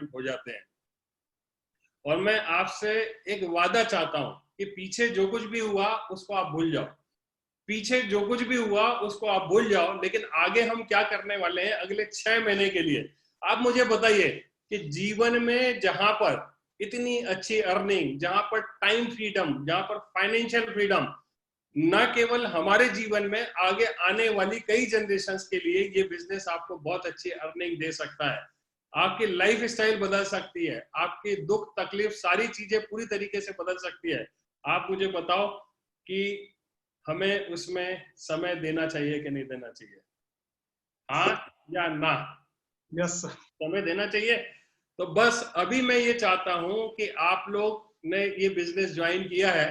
हो जाते हैं। और मैं आपसे एक वादा चाहता हूं कि पीछे जो कुछ भी हुआ उसको आप भूल जाओ, पीछे जो कुछ भी हुआ उसको आप भूल जाओ, लेकिन आगे हम क्या करने वाले हैं अगले 6 महीने के लिए। आप मुझे बताइए कि जीवन में जहां पर इतनी अच्छी अर्निंग, जहां पर टाइम फ्रीडम, जहां पर फाइनेंशियल फ्रीडम, न केवल हमारे जीवन में आगे आने वाली कई जनरेशंस के लिए ये बिजनेस आपको बहुत अच्छी अर्निंग दे सकता है, आपकी लाइफ स्टाइल बदल सकती है, आपकी दुख तकलीफ सारी चीजें पूरी तरीके से बदल सकती है। आप मुझे बताओ कि हमें उसमें समय देना चाहिए कि नहीं देना चाहिए, हाँ या ना? Yes sir. समय देना चाहिए। तो बस अभी मैं ये चाहता हूं कि आप लोग ने ये बिजनेस ज्वाइन किया है,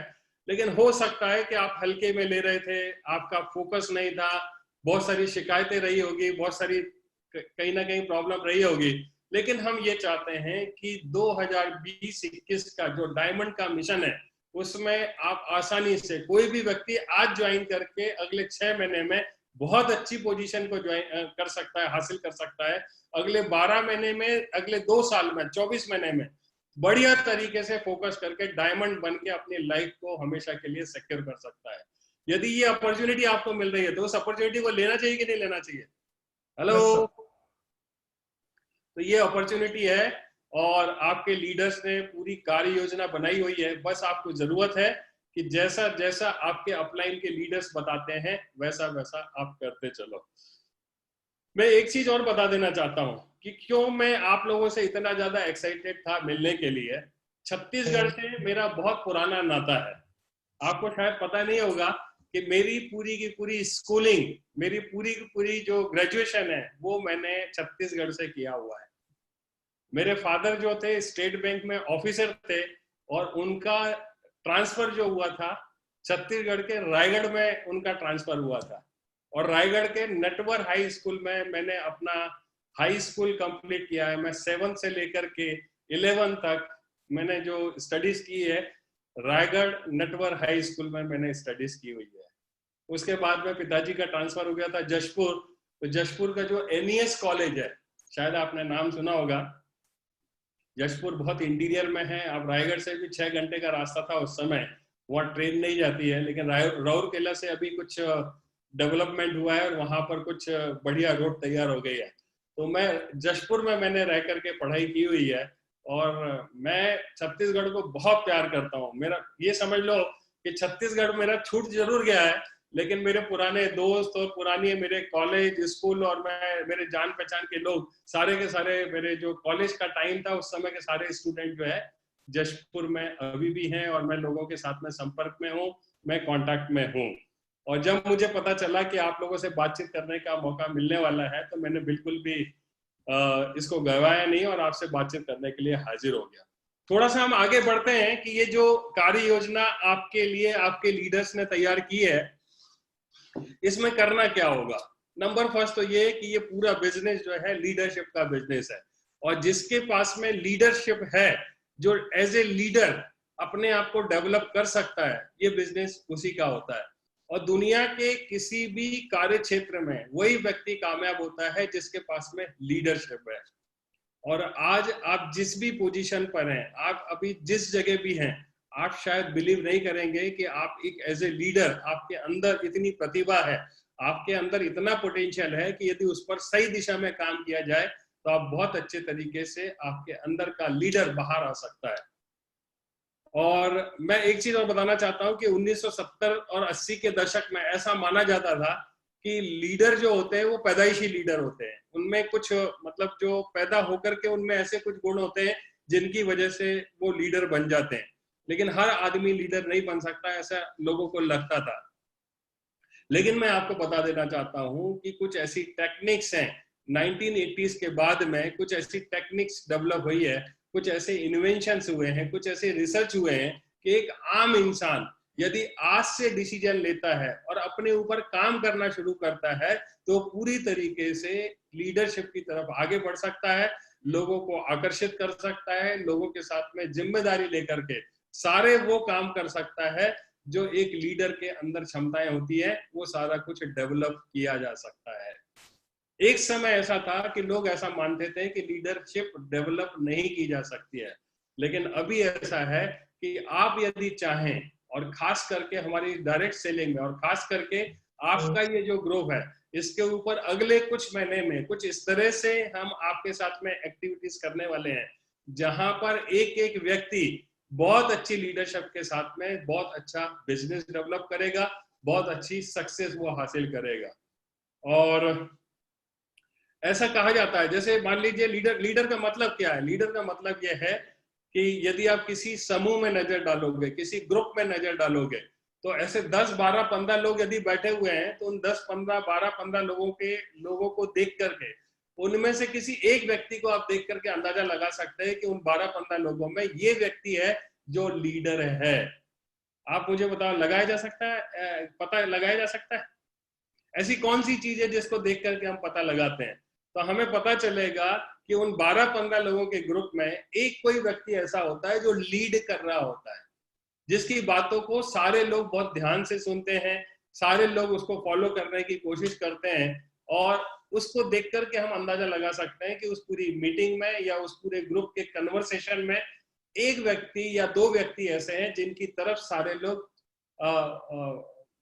लेकिन हो सकता है कि आप हल्के में ले रहे थे, आपका फोकस नहीं था, बहुत सारी शिकायतें रही होगी, बहुत सारी कहीं ना कहीं प्रॉब्लम रही होगी, लेकिन हम ये चाहते हैं कि 2020-21 का जो डायमंड का मिशन है उसमें आप आसानी से, कोई भी व्यक्ति आज ज्वाइन करके अगले 6 महीने में बहुत अच्छी पोजीशन को ज्वाइन कर सकता है, हासिल कर सकता है। अगले 12 महीने में, अगले 2 साल में, 24 महीने में बढ़िया तरीके से फोकस करके डायमंड बन के अपनी लाइफ को हमेशा के लिए सिक्योर कर सकता है। यदि ये अपॉर्चुनिटी आपको मिल रही है तो उस अपॉर्चुनिटी को लेना चाहिए कि नहीं लेना चाहिए? हेलो। Yes sir. तो ये अपॉर्चुनिटी है और आपके लीडर्स ने पूरी कार्य योजना बनाई हुई है, बस आपको जरूरत है कि जैसा जैसा आपके अपलाइन के लीडर्स बताते हैं वैसा वैसा आप करते चलो। मैं एक चीज और बता देना चाहता हूं कि क्यों मैं आप लोगों से इतना ज्यादा एक्साइटेड था मिलने के लिए। छत्तीसगढ़ से मेरा बहुत पुराना नाता है। आपको शायद पता नहीं होगा कि मेरी पूरी की पूरी स्कूलिंग, मेरी पूरी की पूरी जो ग्रेजुएशन है वो मैंने छत्तीसगढ़ से किया हुआ है। मेरे फादर जो थे स्टेट बैंक में ऑफिसर थे और उनका ट्रांसफर जो हुआ था छत्तीसगढ़ के रायगढ़ में उनका ट्रांसफर हुआ था, और रायगढ़ के नटवर हाई स्कूल में मैंने अपना हाई स्कूल कंप्लीट किया है। मैं 7 से लेकर के 11 तक मैंने जो स्टडीज की है रायगढ़ नटवर हाई स्कूल में मैंने स्टडीज की हुई है। उसके बाद में पिताजी का ट्रांसफर हो गया था जशपुर, तो जशपुर का जो एनईएस कॉलेज है, शायद आपने नाम सुना होगा। जशपुर बहुत इंटीरियर में है, अब रायगढ़ से भी 6 घंटे का रास्ता था उस समय, वहाँ ट्रेन नहीं जाती है, लेकिन राउरकेला से अभी कुछ डेवलपमेंट हुआ है और वहां पर कुछ बढ़िया रोड तैयार हो गई है। तो मैं जशपुर में मैंने रह करके पढ़ाई की हुई है और मैं छत्तीसगढ़ को बहुत प्यार करता हूँ। मेरा ये समझ लो कि छत्तीसगढ़ मेरा छूट जरूर गया है, लेकिन मेरे पुराने दोस्त और पुरानी मेरे कॉलेज स्कूल और मैं मेरे जान पहचान के लोग सारे के सारे, मेरे जो कॉलेज का टाइम था उस समय के सारे स्टूडेंट जो है जशपुर में अभी भी हैं और मैं लोगों के साथ में संपर्क में हूँ, मैं कांटेक्ट में हूँ। और जब मुझे पता चला कि आप लोगों से बातचीत करने का मौका मिलने वाला है तो मैंने बिल्कुल भी इसको गवाया नहीं और आपसे बातचीत करने के लिए हाजिर हो गया। थोड़ा सा हम आगे बढ़ते हैं कि ये जो कार्य योजना आपके लिए आपके लीडर्स ने तैयार की है इसमें करना क्या होगा। नंबर फर्स्ट तो ये कि ये पूरा बिजनेस जो है लीडरशिप का बिजनेस है, और जिसके पास में लीडरशिप है, जो एज ए लीडर अपने आप को डेवलप कर सकता है, ये बिजनेस उसी का होता है। और दुनिया के किसी भी कार्य क्षेत्र में वही व्यक्ति कामयाब होता है जिसके पास में लीडरशिप है। और आज आप जिस भी पोजीशन पर हैं, आप अभी जिस जगह भी हैं, आप शायद बिलीव नहीं करेंगे कि आप एक एज ए लीडर, आपके अंदर इतनी प्रतिभा है, आपके अंदर इतना पोटेंशियल है कि यदि उस पर सही दिशा में काम किया जाए तो आप बहुत अच्छे तरीके से आपके अंदर का लीडर बाहर आ सकता है। और मैं एक चीज और बताना चाहता हूं कि 1970 और 80 के दशक में ऐसा माना जाता था कि लीडर जो होते हैं वो पैदाइशी लीडर होते हैं, उनमें कुछ मतलब जो पैदा होकर के उनमें ऐसे कुछ गुण होते हैं जिनकी वजह से वो लीडर बन जाते हैं, लेकिन हर आदमी लीडर नहीं बन सकता, ऐसा लोगों को लगता था। लेकिन मैं आपको बता देना चाहता हूं कि कुछ ऐसी टेक्निक्स हैं 1980s के बाद में, कुछ ऐसी टेक्निक्स डेवलप हुई है, कुछ ऐसे इन्वेंशंस हुए हैं, कुछ ऐसे रिसर्च हुए हैं कि एक आम इंसान यदि आज से डिसीजन लेता है और अपने ऊपर काम करना शुरू करता है तो पूरी तरीके से लीडरशिप की तरफ आगे बढ़ सकता है, लोगों को आकर्षित कर सकता है, लोगों के साथ में जिम्मेदारी लेकर के सारे वो काम कर सकता है जो एक लीडर के अंदर क्षमताएं होती है, वो सारा कुछ डेवलप किया जा सकता है। एक समय ऐसा था कि लोग ऐसा मानते थे कि लीडरशिप डेवलप नहीं की जा सकती है, लेकिन अभी ऐसा है कि आप यदि चाहें, और खास करके हमारी डायरेक्ट सेलिंग में, और खास करके आपका ये जो ग्रुप है, इसके ऊपर अगले कुछ महीने में कुछ इस तरह से हम आपके साथ में एक्टिविटीज करने वाले हैं, जहां पर एक एक व्यक्ति बहुत अच्छी लीडरशिप के साथ में बहुत अच्छा बिजनेस डेवलप करेगा, बहुत अच्छी सक्सेस वो हासिल करेगा। और ऐसा कहा जाता है, जैसे मान लीजिए लीडर का मतलब क्या है? लीडर का मतलब यह है कि यदि आप किसी समूह में नजर डालोगे, किसी ग्रुप में नजर डालोगे, तो ऐसे 10, 12, 15 लोग यदि बैठे हुए हैं, तो उन 10, 15, 12, 15 लोगों को देख करके, उनमें से किसी एक व्यक्ति को आप देख करके अंदाजा लगा सकते हैं कि उन 12, 15 लोगों में ये व्यक्ति है जो लीडर है। आप मुझे बताओ, लगाया जा सकता है, पता लगाया जा सकता है? ऐसी कौन सी चीज है जिसको देख करके हम पता लगाते हैं? तो हमें पता चलेगा कि उन 12-15 लोगों के ग्रुप में एक कोई व्यक्ति ऐसा होता है जो लीड कर रहा होता है, जिसकी बातों को सारे लोग बहुत ध्यान से सुनते हैं, सारे लोग उसको फॉलो करने की कोशिश करते हैं, और उसको देख करके हम अंदाजा लगा सकते हैं कि उस पूरी मीटिंग में या उस पूरे ग्रुप के कन्वर्सेशन में एक व्यक्ति या दो व्यक्ति ऐसे हैं जिनकी तरफ सारे लोग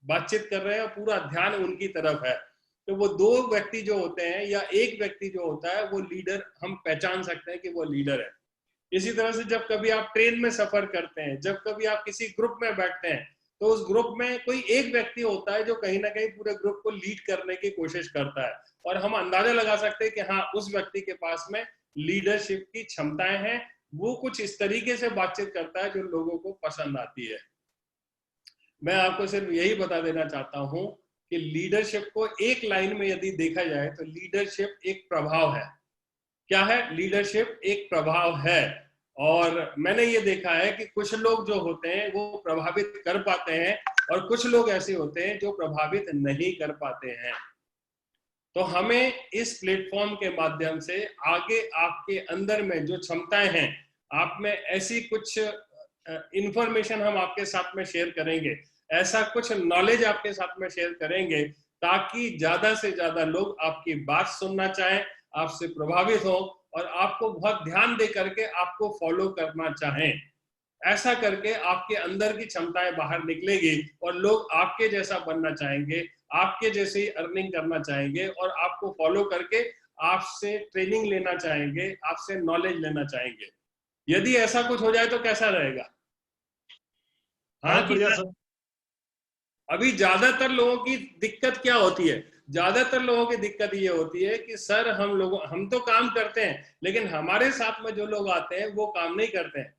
बातचीत कर रहे हैं और पूरा ध्यान उनकी तरफ है। तो वो दो व्यक्ति जो होते हैं या एक व्यक्ति जो होता है, वो लीडर, हम पहचान सकते हैं कि वो लीडर है। इसी तरह से जब कभी आप ट्रेन में सफर करते हैं, जब कभी आप किसी ग्रुप में बैठते हैं, तो उस ग्रुप में कोई एक व्यक्ति होता है जो कहीं ना कहीं पूरे ग्रुप को लीड करने की कोशिश करता है, और हम अंदाजा लगा सकते हैं कि हाँ, उस व्यक्ति के पास में लीडरशिप की क्षमताएं हैं, वो कुछ इस तरीके से बातचीत करता है जो लोगों को पसंद आती है। मैं आपको सिर्फ यही बता देना चाहता हूं कि लीडरशिप को एक लाइन में यदि देखा जाए तो लीडरशिप एक प्रभाव है। क्या है? लीडरशिप एक प्रभाव है। और मैंने ये देखा है कि कुछ लोग जो होते हैं वो प्रभावित कर पाते हैं, और कुछ लोग ऐसे होते हैं जो प्रभावित नहीं कर पाते हैं। तो हमें इस प्लेटफॉर्म के माध्यम से आगे आपके अंदर में जो क्षमताएं हैं, आप में ऐसी कुछ इंफॉर्मेशन हम आपके साथ में शेयर करेंगे, ऐसा कुछ नॉलेज आपके साथ में शेयर करेंगे, ताकि ज्यादा से ज्यादा लोग आपकी बात सुनना चाहें, आपसे प्रभावित हो, और आपको बहुत ध्यान दे करके आपको फॉलो करना चाहें। ऐसा करके आपके अंदर की क्षमताएं बाहर निकलेगी और लोग आपके जैसा बनना चाहेंगे, आपके जैसे ही अर्निंग करना चाहेंगे, और आपको फॉलो करके आपसे ट्रेनिंग लेना चाहेंगे, आपसे नॉलेज लेना चाहेंगे। यदि ऐसा कुछ हो जाए तो कैसा रहेगा? हाँ बहुत कि बढ़िया ना? सर। अभी ज्यादातर लोगों की दिक्कत क्या होती है? ज्यादातर लोगों की दिक्कत ये होती है कि सर, हम तो काम करते हैं, लेकिन हमारे साथ में जो लोग आते हैं वो काम नहीं करते हैं।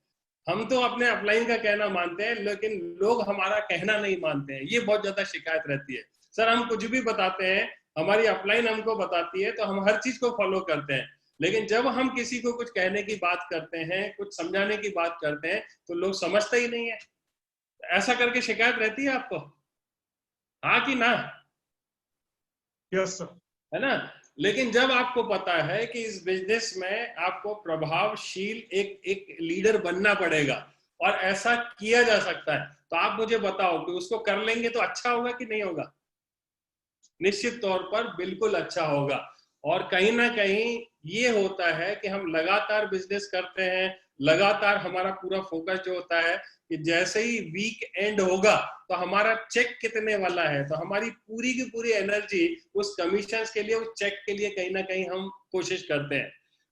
हम तो अपने अपलाइन का कहना मानते हैं, लेकिन लोग हमारा कहना नहीं मानते हैं। ये बहुत ज्यादा शिकायत रहती है। सर, हम कुछ भी बताते हैं, हमारी अपलाइन हमको बताती है, तो हम हर चीज को फॉलो करते हैं, लेकिन जब हम किसी को कुछ कहने की बात करते हैं, कुछ समझाने की बात करते हैं, तो लोग समझते ही नहीं है। ऐसा करके शिकायत रहती है आपको? हाँ कि ना? Yes sir. है ना? लेकिन जब आपको पता है कि इस बिजनेस में आपको प्रभावशील एक एक लीडर बनना पड़ेगा, और ऐसा किया जा सकता है, तो आप मुझे बताओ कि उसको कर लेंगे तो अच्छा होगा कि नहीं होगा? निश्चित तौर पर बिल्कुल अच्छा होगा। और कहीं ना कहीं ये होता है कि हम लगातार बिजनेस करते हैं, लगातार हमारा पूरा फोकस जो होता है कि जैसे ही वीक एंड होगा तो हमारा चेक कितने वाला है, तो हमारी पूरी की पूरी एनर्जी उस कमीशन के लिए, उस चेक के लिए कहीं ना कहीं हम कोशिश करते हैं।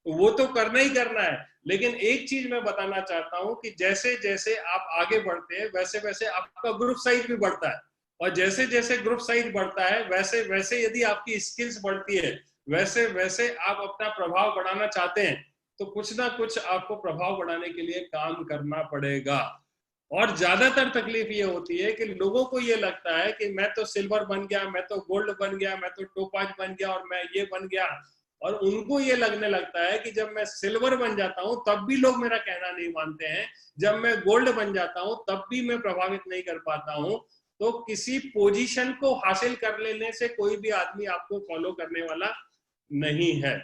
तो वो तो करना ही करना है, लेकिन एक चीज मैं बताना चाहता हूं कि जैसे जैसे आप आगे बढ़ते हैं, वैसे वैसे आपका ग्रुप साइज भी बढ़ता है, और जैसे जैसे ग्रुप साइज बढ़ता है, वैसे वैसे यदि आपकी स्किल्स बढ़ती है, वैसे वैसे आप अपना प्रभाव बढ़ाना चाहते हैं, तो कुछ ना कुछ आपको प्रभाव बढ़ाने के लिए काम करना पड़ेगा। और ज्यादातर तकलीफ ये होती है कि लोगों को ये लगता है कि मैं तो सिल्वर बन गया, मैं तो गोल्ड बन गया, मैं तो टोपाज बन गया, और मैं ये बन गया। और उनको ये लगने लगता है कि जब मैं सिल्वर बन जाता हूं तब भी लोग मेरा कहना नहीं मानते हैं, जब मैं गोल्ड बन जाता हूं तब भी मैं प्रभावित नहीं कर पाता हूं। तो किसी पोजीशन को हासिल कर लेने से कोई भी आदमी आपको फॉलो करने वाला नहीं है।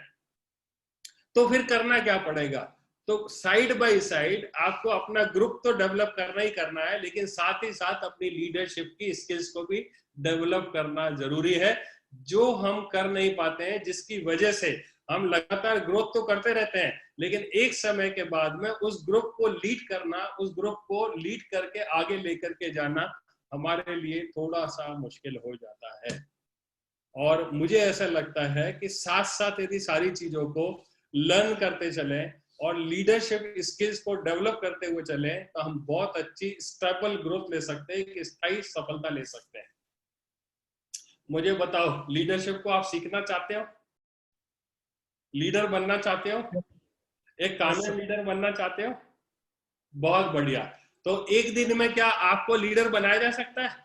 तो फिर करना क्या पड़ेगा? तो साइड बाय साइड आपको अपना ग्रुप तो डेवलप करना ही करना है, लेकिन साथ ही साथ अपनी लीडरशिप की स्किल्स को भी डेवलप करना जरूरी है, जो हम कर नहीं पाते हैं, जिसकी वजह से हम लगातार ग्रोथ तो करते रहते हैं, लेकिन एक समय के बाद में उस ग्रुप को लीड करना, उस ग्रुप को लीड करके आगे लेकर के जाना हमारे लिए थोड़ा सा मुश्किल हो जाता है। और मुझे ऐसा लगता है कि साथ साथ यदि सारी चीजों को लर्न करते चले और लीडरशिप स्किल्स को डेवलप करते हुए चले, तो हम बहुत अच्छी स्टेबल ग्रोथ ले सकते हैं, एक स्थायी सफलता ले सकते हैं। मुझे बताओ, लीडरशिप को आप सीखना चाहते हो? लीडर बनना चाहते हो? एक कामयाब लीडर बनना चाहते हो? बहुत बढ़िया। तो एक दिन में क्या आपको लीडर बनाया जा सकता है?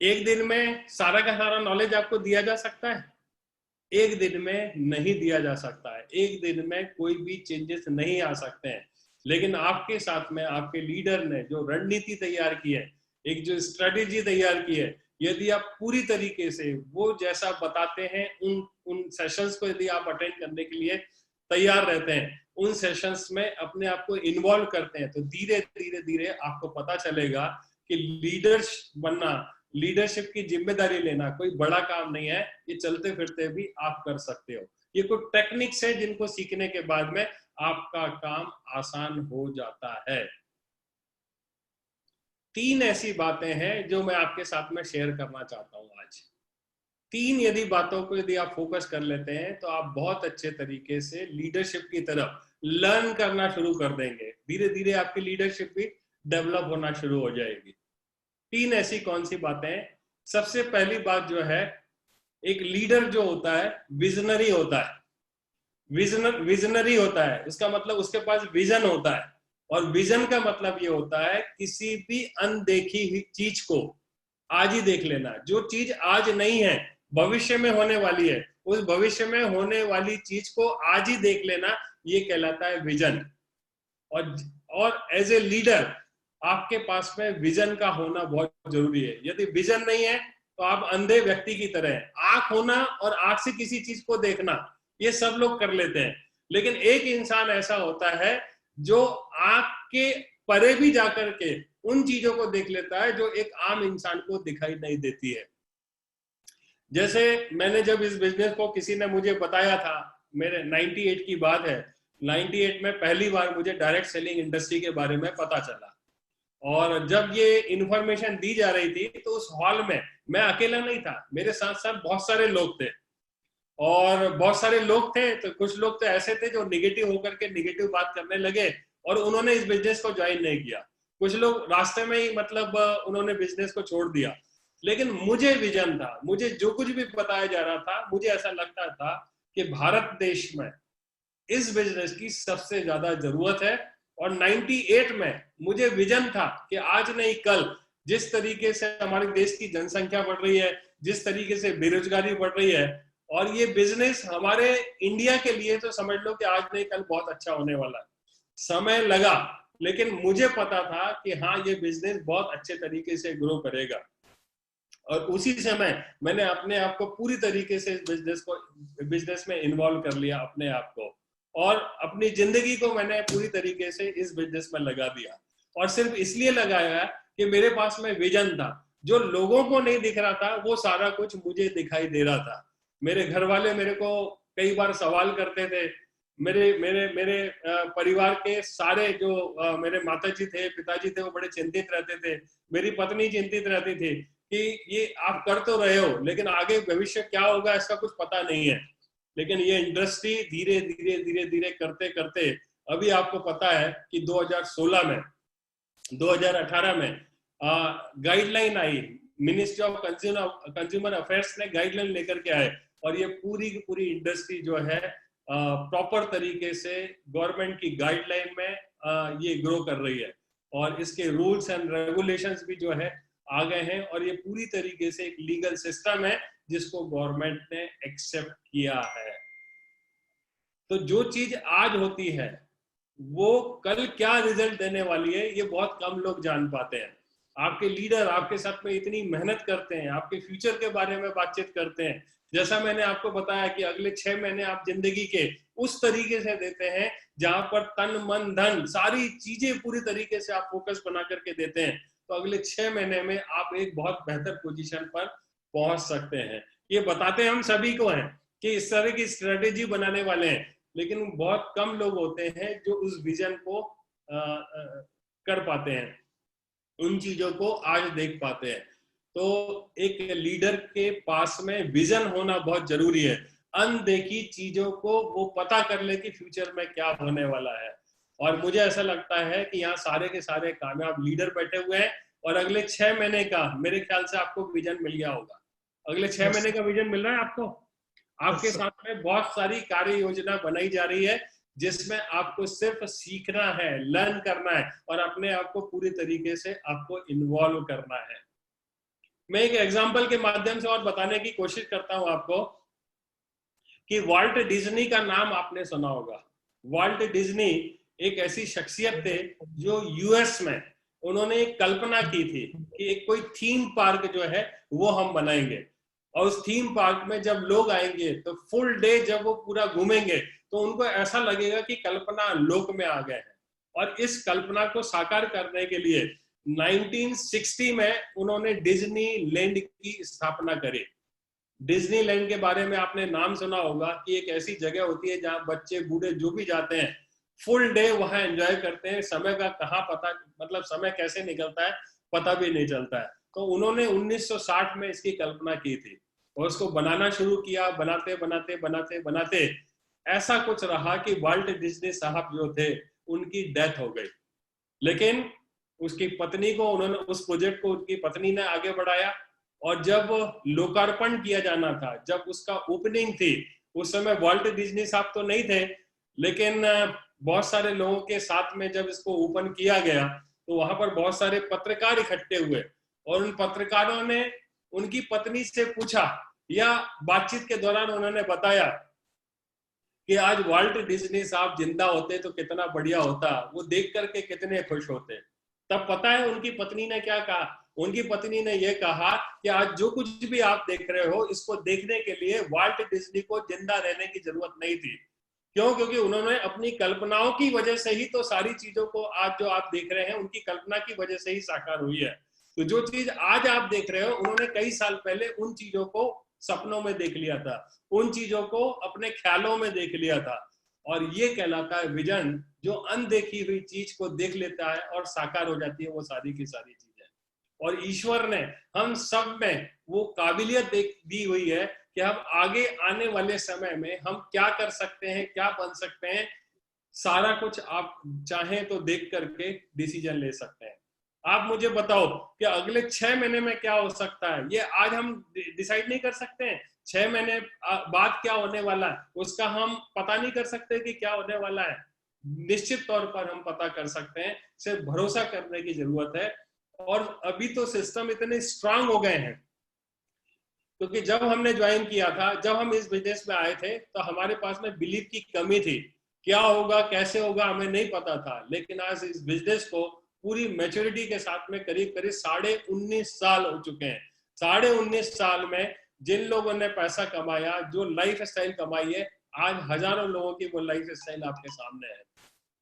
एक दिन में सारा का सारा नॉलेज आपको दिया जा सकता है? एक दिन में नहीं दिया जा सकता है। एक दिन में कोई भी चेंजेस नहीं आ सकते हैं। लेकिन आपके साथ में आपके लीडर ने जो रणनीति तैयार की है, एक जो स्ट्रेटेजी तैयार की है, यदि आप पूरी तरीके से वो जैसा बताते हैं, उन सेशंस को यदि आप अटेंड करने के लिए तैयार रहते हैं, उन सेशंस में अपने आप को इन्वॉल्व करते हैं, तो धीरे धीरे धीरे आपको पता चलेगा कि लीडर्स बनना, लीडरशिप की जिम्मेदारी लेना कोई बड़ा काम नहीं है। ये चलते फिरते भी आप कर सकते हो। ये कुछ टेक्निक्स है जिनको सीखने के बाद में आपका काम आसान हो जाता है। 3 ऐसी बातें हैं जो मैं आपके साथ में शेयर करना चाहता हूं आज। 3 यदि बातों को यदि आप फोकस कर लेते हैं, तो आप बहुत अच्छे तरीके से लीडरशिप की तरफ लर्न करना शुरू कर देंगे। धीरे धीरे आपकी लीडरशिप भी डेवलप होना शुरू हो जाएगी। 3 ऐसी कौन सी बातें हैं? सबसे पहली बात जो है, एक लीडर जो होता है विजनरी होता है। विजनरी होता है, इसका मतलब उसके पास विजन होता है। और विजन का मतलब ये होता है किसी भी अनदेखी हुई चीज को आज ही देख लेना। जो चीज आज नहीं है, भविष्य में होने वाली है, उस भविष्य में होने वाली चीज को आज ही देख लेना, ये कहलाता है विजन। और एज ए लीडर आपके पास में विजन का होना बहुत जरूरी है। यदि विजन नहीं है तो आप अंधे व्यक्ति की तरह हैं। आंख होना और आंख से किसी चीज को देखना, ये सब लोग कर लेते हैं, लेकिन एक इंसान ऐसा होता है जो आंख के परे भी जाकर के उन चीजों को देख लेता है जो एक आम इंसान को दिखाई नहीं देती है। जैसे मैंने जब इस बिजनेस को किसी ने मुझे बताया था, मेरे 98 की बात है, 98 में पहली बार मुझे डायरेक्ट सेलिंग इंडस्ट्री के बारे में पता चला। और जब ये इंफॉर्मेशन दी जा रही थी, तो उस हॉल में मैं अकेला नहीं था, मेरे साथ साथ बहुत सारे लोग थे। और बहुत सारे लोग थे, तो कुछ लोग तो ऐसे थे जो निगेटिव होकर के निगेटिव बात करने लगे और उन्होंने इस बिजनेस को ज्वाइन नहीं किया। कुछ लोग रास्ते में ही मतलब उन्होंने बिजनेस को छोड़ दिया। लेकिन मुझे विजन था, मुझे जो कुछ भी बताया जा रहा था, मुझे ऐसा लगता था कि भारत देश में इस बिजनेस की सबसे ज्यादा जरूरत है। और 98 में मुझे विजन था कि आज नहीं कल, जिस तरीके से हमारे देश की जनसंख्या बढ़ रही है, जिस तरीके से बेरोजगारी बढ़ रही है, और ये बिजनेस हमारे इंडिया के लिए तो समझ लो कि आज नहीं कल बहुत अच्छा होने वाला है। समय लगा, लेकिन मुझे पता था कि हाँ, ये बिजनेस बहुत अच्छे तरीके से ग्रो करेगा। और उसी समय मैंने अपने आप को पूरी तरीके से इस बिजनेस में इन्वॉल्व कर लिया, अपने आप को, और अपनी जिंदगी को मैंने पूरी तरीके से इस बिजनेस में लगा दिया। और सिर्फ इसलिए लगाया कि मेरे पास में विजन था। जो लोगों को नहीं दिख रहा था, वो सारा कुछ मुझे दिखाई दे रहा था। मेरे घर वाले मेरे को कई बार सवाल करते थे, मेरे मेरे मेरे परिवार के सारे जो मेरे माताजी थे, पिताजी थे, वो बड़े चिंतित रहते थे। मेरी पत्नी चिंतित रहती थी कि ये आप कर तो रहे हो, लेकिन आगे भविष्य क्या होगा इसका कुछ पता नहीं है। लेकिन ये इंडस्ट्री धीरे धीरे धीरे धीरे करते करते अभी आपको पता है कि 2016 में 2018 में guideline I, ministry of consumer affairs ने गाइडलाइन लेकर के आए, और ये पूरी की पूरी इंडस्ट्री जो है प्रॉपर तरीके से गवर्नमेंट की गाइडलाइन में ये ग्रो कर रही है। और इसके रूल्स एंड रेगुलेशंस भी जो है आ गए हैं, और ये पूरी तरीके से एक लीगल सिस्टम है जिसको गवर्नमेंट ने एक्सेप्ट किया है। तो जो चीज आज होती है वो कल क्या रिजल्ट देने वाली है, ये बहुत कम लोग जान पाते हैं। आपके लीडर आपके साथ में इतनी मेहनत करते हैं, आपके फ्यूचर के बारे में बातचीत करते हैं। जैसा मैंने आपको बताया कि अगले 6 महीने आप जिंदगी के उस तरीके से देते हैं जहां पर तन मन धन सारी चीजें पूरी तरीके से आप फोकस बना करके देते हैं, तो अगले 6 महीने में आप एक बहुत बेहतर पोजीशन पर पहुंच सकते हैं। ये बताते हम सभी को हैं कि इस तरह की स्ट्रेटेजी बनाने वाले हैं, लेकिन बहुत कम लोग होते हैं जो उस विजन को कर पाते हैं, उन चीजों को आज देख पाते हैं। तो एक लीडर के पास में विजन होना बहुत जरूरी है। अनदेखी चीजों को वो पता कर ले कि फ्यूचर में क्या होने वाला है। और मुझे ऐसा लगता है कि यहाँ सारे के सारे कामयाब लीडर बैठे हुए हैं और अगले 6 महीने का मेरे ख्याल से आपको विजन मिल गया होगा। अगले 6 Yes, महीने का विजन मिल रहा है आपको। आपके Yes, sir. साथ में बहुत सारी कार्य योजना बनाई जा रही है जिसमें आपको सिर्फ सीखना है, लर्न करना है और अपने आप को पूरी तरीके से आपको इन्वॉल्व करना है। मैं एक एग्जांपल के माध्यम से और बताने की कोशिश करता हूं आपको कि वाल्ट डिज्नी का नाम आपने सुना होगा। वाल्ट डिज्नी एक ऐसी शख्सियत थे जो यूएस में उन्होंने एक कल्पना की थी कि एक कोई थीम पार्क जो है वो हम बनाएंगे और उस थीम पार्क में जब लोग आएंगे तो फुल डे जब वो पूरा घूमेंगे तो उनको ऐसा लगेगा कि कल्पना लोक में आ गए हैं। और इस कल्पना को साकार करने के लिए 1960 में उन्होंने डिज्नी लैंड की स्थापना करी। डिज्नीलैंड के बारे में आपने नाम सुना होगा कि एक ऐसी जगह होती है जहां बच्चे बूढ़े जो भी जाते हैं फुल डे वहां एंजॉय करते हैं। समय का कहाँ पता, मतलब समय कैसे निकलता है पता भी नहीं चलता है। तो उन्होंने 1960 में इसकी कल्पना की थी और उसको बनाना शुरू किया। बनाते बनाते बनाते बनाते ऐसा कुछ रहा कि वाल्ट डिज्नी साहब जो थे उनकी डेथ हो गई, लेकिन उसकी पत्नी को उन्होंने, उस प्रोजेक्ट को उनकी पत्नी ने आगे बढ़ाया। और जब लोकार्पण किया जाना था, जब उसका ओपनिंग थी, उस समय वाल्ट डिज्नी साहब तो नहीं थे, लेकिन बहुत सारे लोगों के साथ में जब इसको ओपन किया गया तो वहां पर बहुत सारे पत्रकार इकट्ठे हुए और उन पत्रकारों ने उनकी पत्नी से पूछा या बातचीत के दौरान उन्होंने बताया कि आज वाल्ट डिज्नी साहब जिंदा होते तो कितना बढ़िया होता, वो देख करके कितने खुश होते। तब पता है उनकी पत्नी ने क्या कहा? उनकी पत्नी ने यह कहा कि आज जो कुछ भी आप देख रहे हो इसको देखने के लिए वाल्ट डिज्नी को जिंदा रहने की जरूरत नहीं थी। क्यों? क्योंकि उन्होंने अपनी कल्पनाओं की वजह से ही तो सारी चीजों को आज जो आप देख रहे हैं उनकी कल्पना की वजह से ही साकार हुई है। तो जो चीज आज आप देख रहे हो उन्होंने कई साल पहले उन चीजों को सपनों में देख लिया था, उन चीजों को अपने ख्यालों में देख लिया था। और ये कहलाता है विजन, जो अनदेखी हुई चीज को देख लेता है और साकार हो जाती है वो सारी की सारी चीजें। और ईश्वर ने हम सब में वो काबिलियत दी हुई है कि हम आगे आने वाले समय में हम क्या कर सकते हैं, क्या बन सकते हैं, सारा कुछ आप चाहें तो देख करके डिसीजन ले सकते हैं। आप मुझे बताओ कि अगले 6 महीने में क्या हो सकता है, ये आज हम डिसाइड नहीं कर सकते हैं। 6 महीने बाद क्या होने वाला है उसका हम पता नहीं कर सकते कि क्या होने वाला है। निश्चित तौर पर हम पता कर सकते हैं, सिर्फ भरोसा करने की जरूरत है। और अभी तो सिस्टम इतने स्ट्रांग हो गए हैं, क्योंकि जब हमने ज्वाइन किया था, जब हम इस बिजनेस में आए थे तो हमारे पास में बिलीव की कमी थी। क्या होगा कैसे होगा हमें नहीं पता था, लेकिन आज इस बिजनेस को पूरी मैच्योरिटी के साथ में करीब करीब 19.5 साल हो चुके हैं। 19.5 साल में जिन लोगों ने पैसा कमाया, जो लाइफ स्टाइल कमाई है, आज हजारों लोगों की वो लाइफ स्टाइल आपके सामने है।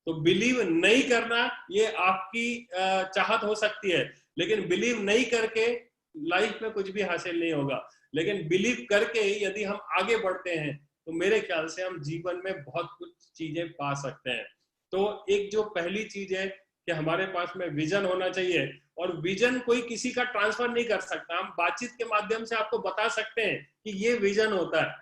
तो बिलीव नहीं करना ये आपकी चाहत हो सकती है, लेकिन बिलीव नहीं करके लाइफ में कुछ भी हासिल नहीं होगा। लेकिन बिलीव करके यदि हम आगे बढ़ते हैं तो मेरे ख्याल से हम जीवन में बहुत कुछ चीजें पा सकते हैं। तो एक जो पहली चीज है कि हमारे पास में विजन होना चाहिए, और विजन कोई किसी का ट्रांसफर नहीं कर सकता। हम बातचीत के माध्यम से आपको बता सकते हैं कि ये विजन होता है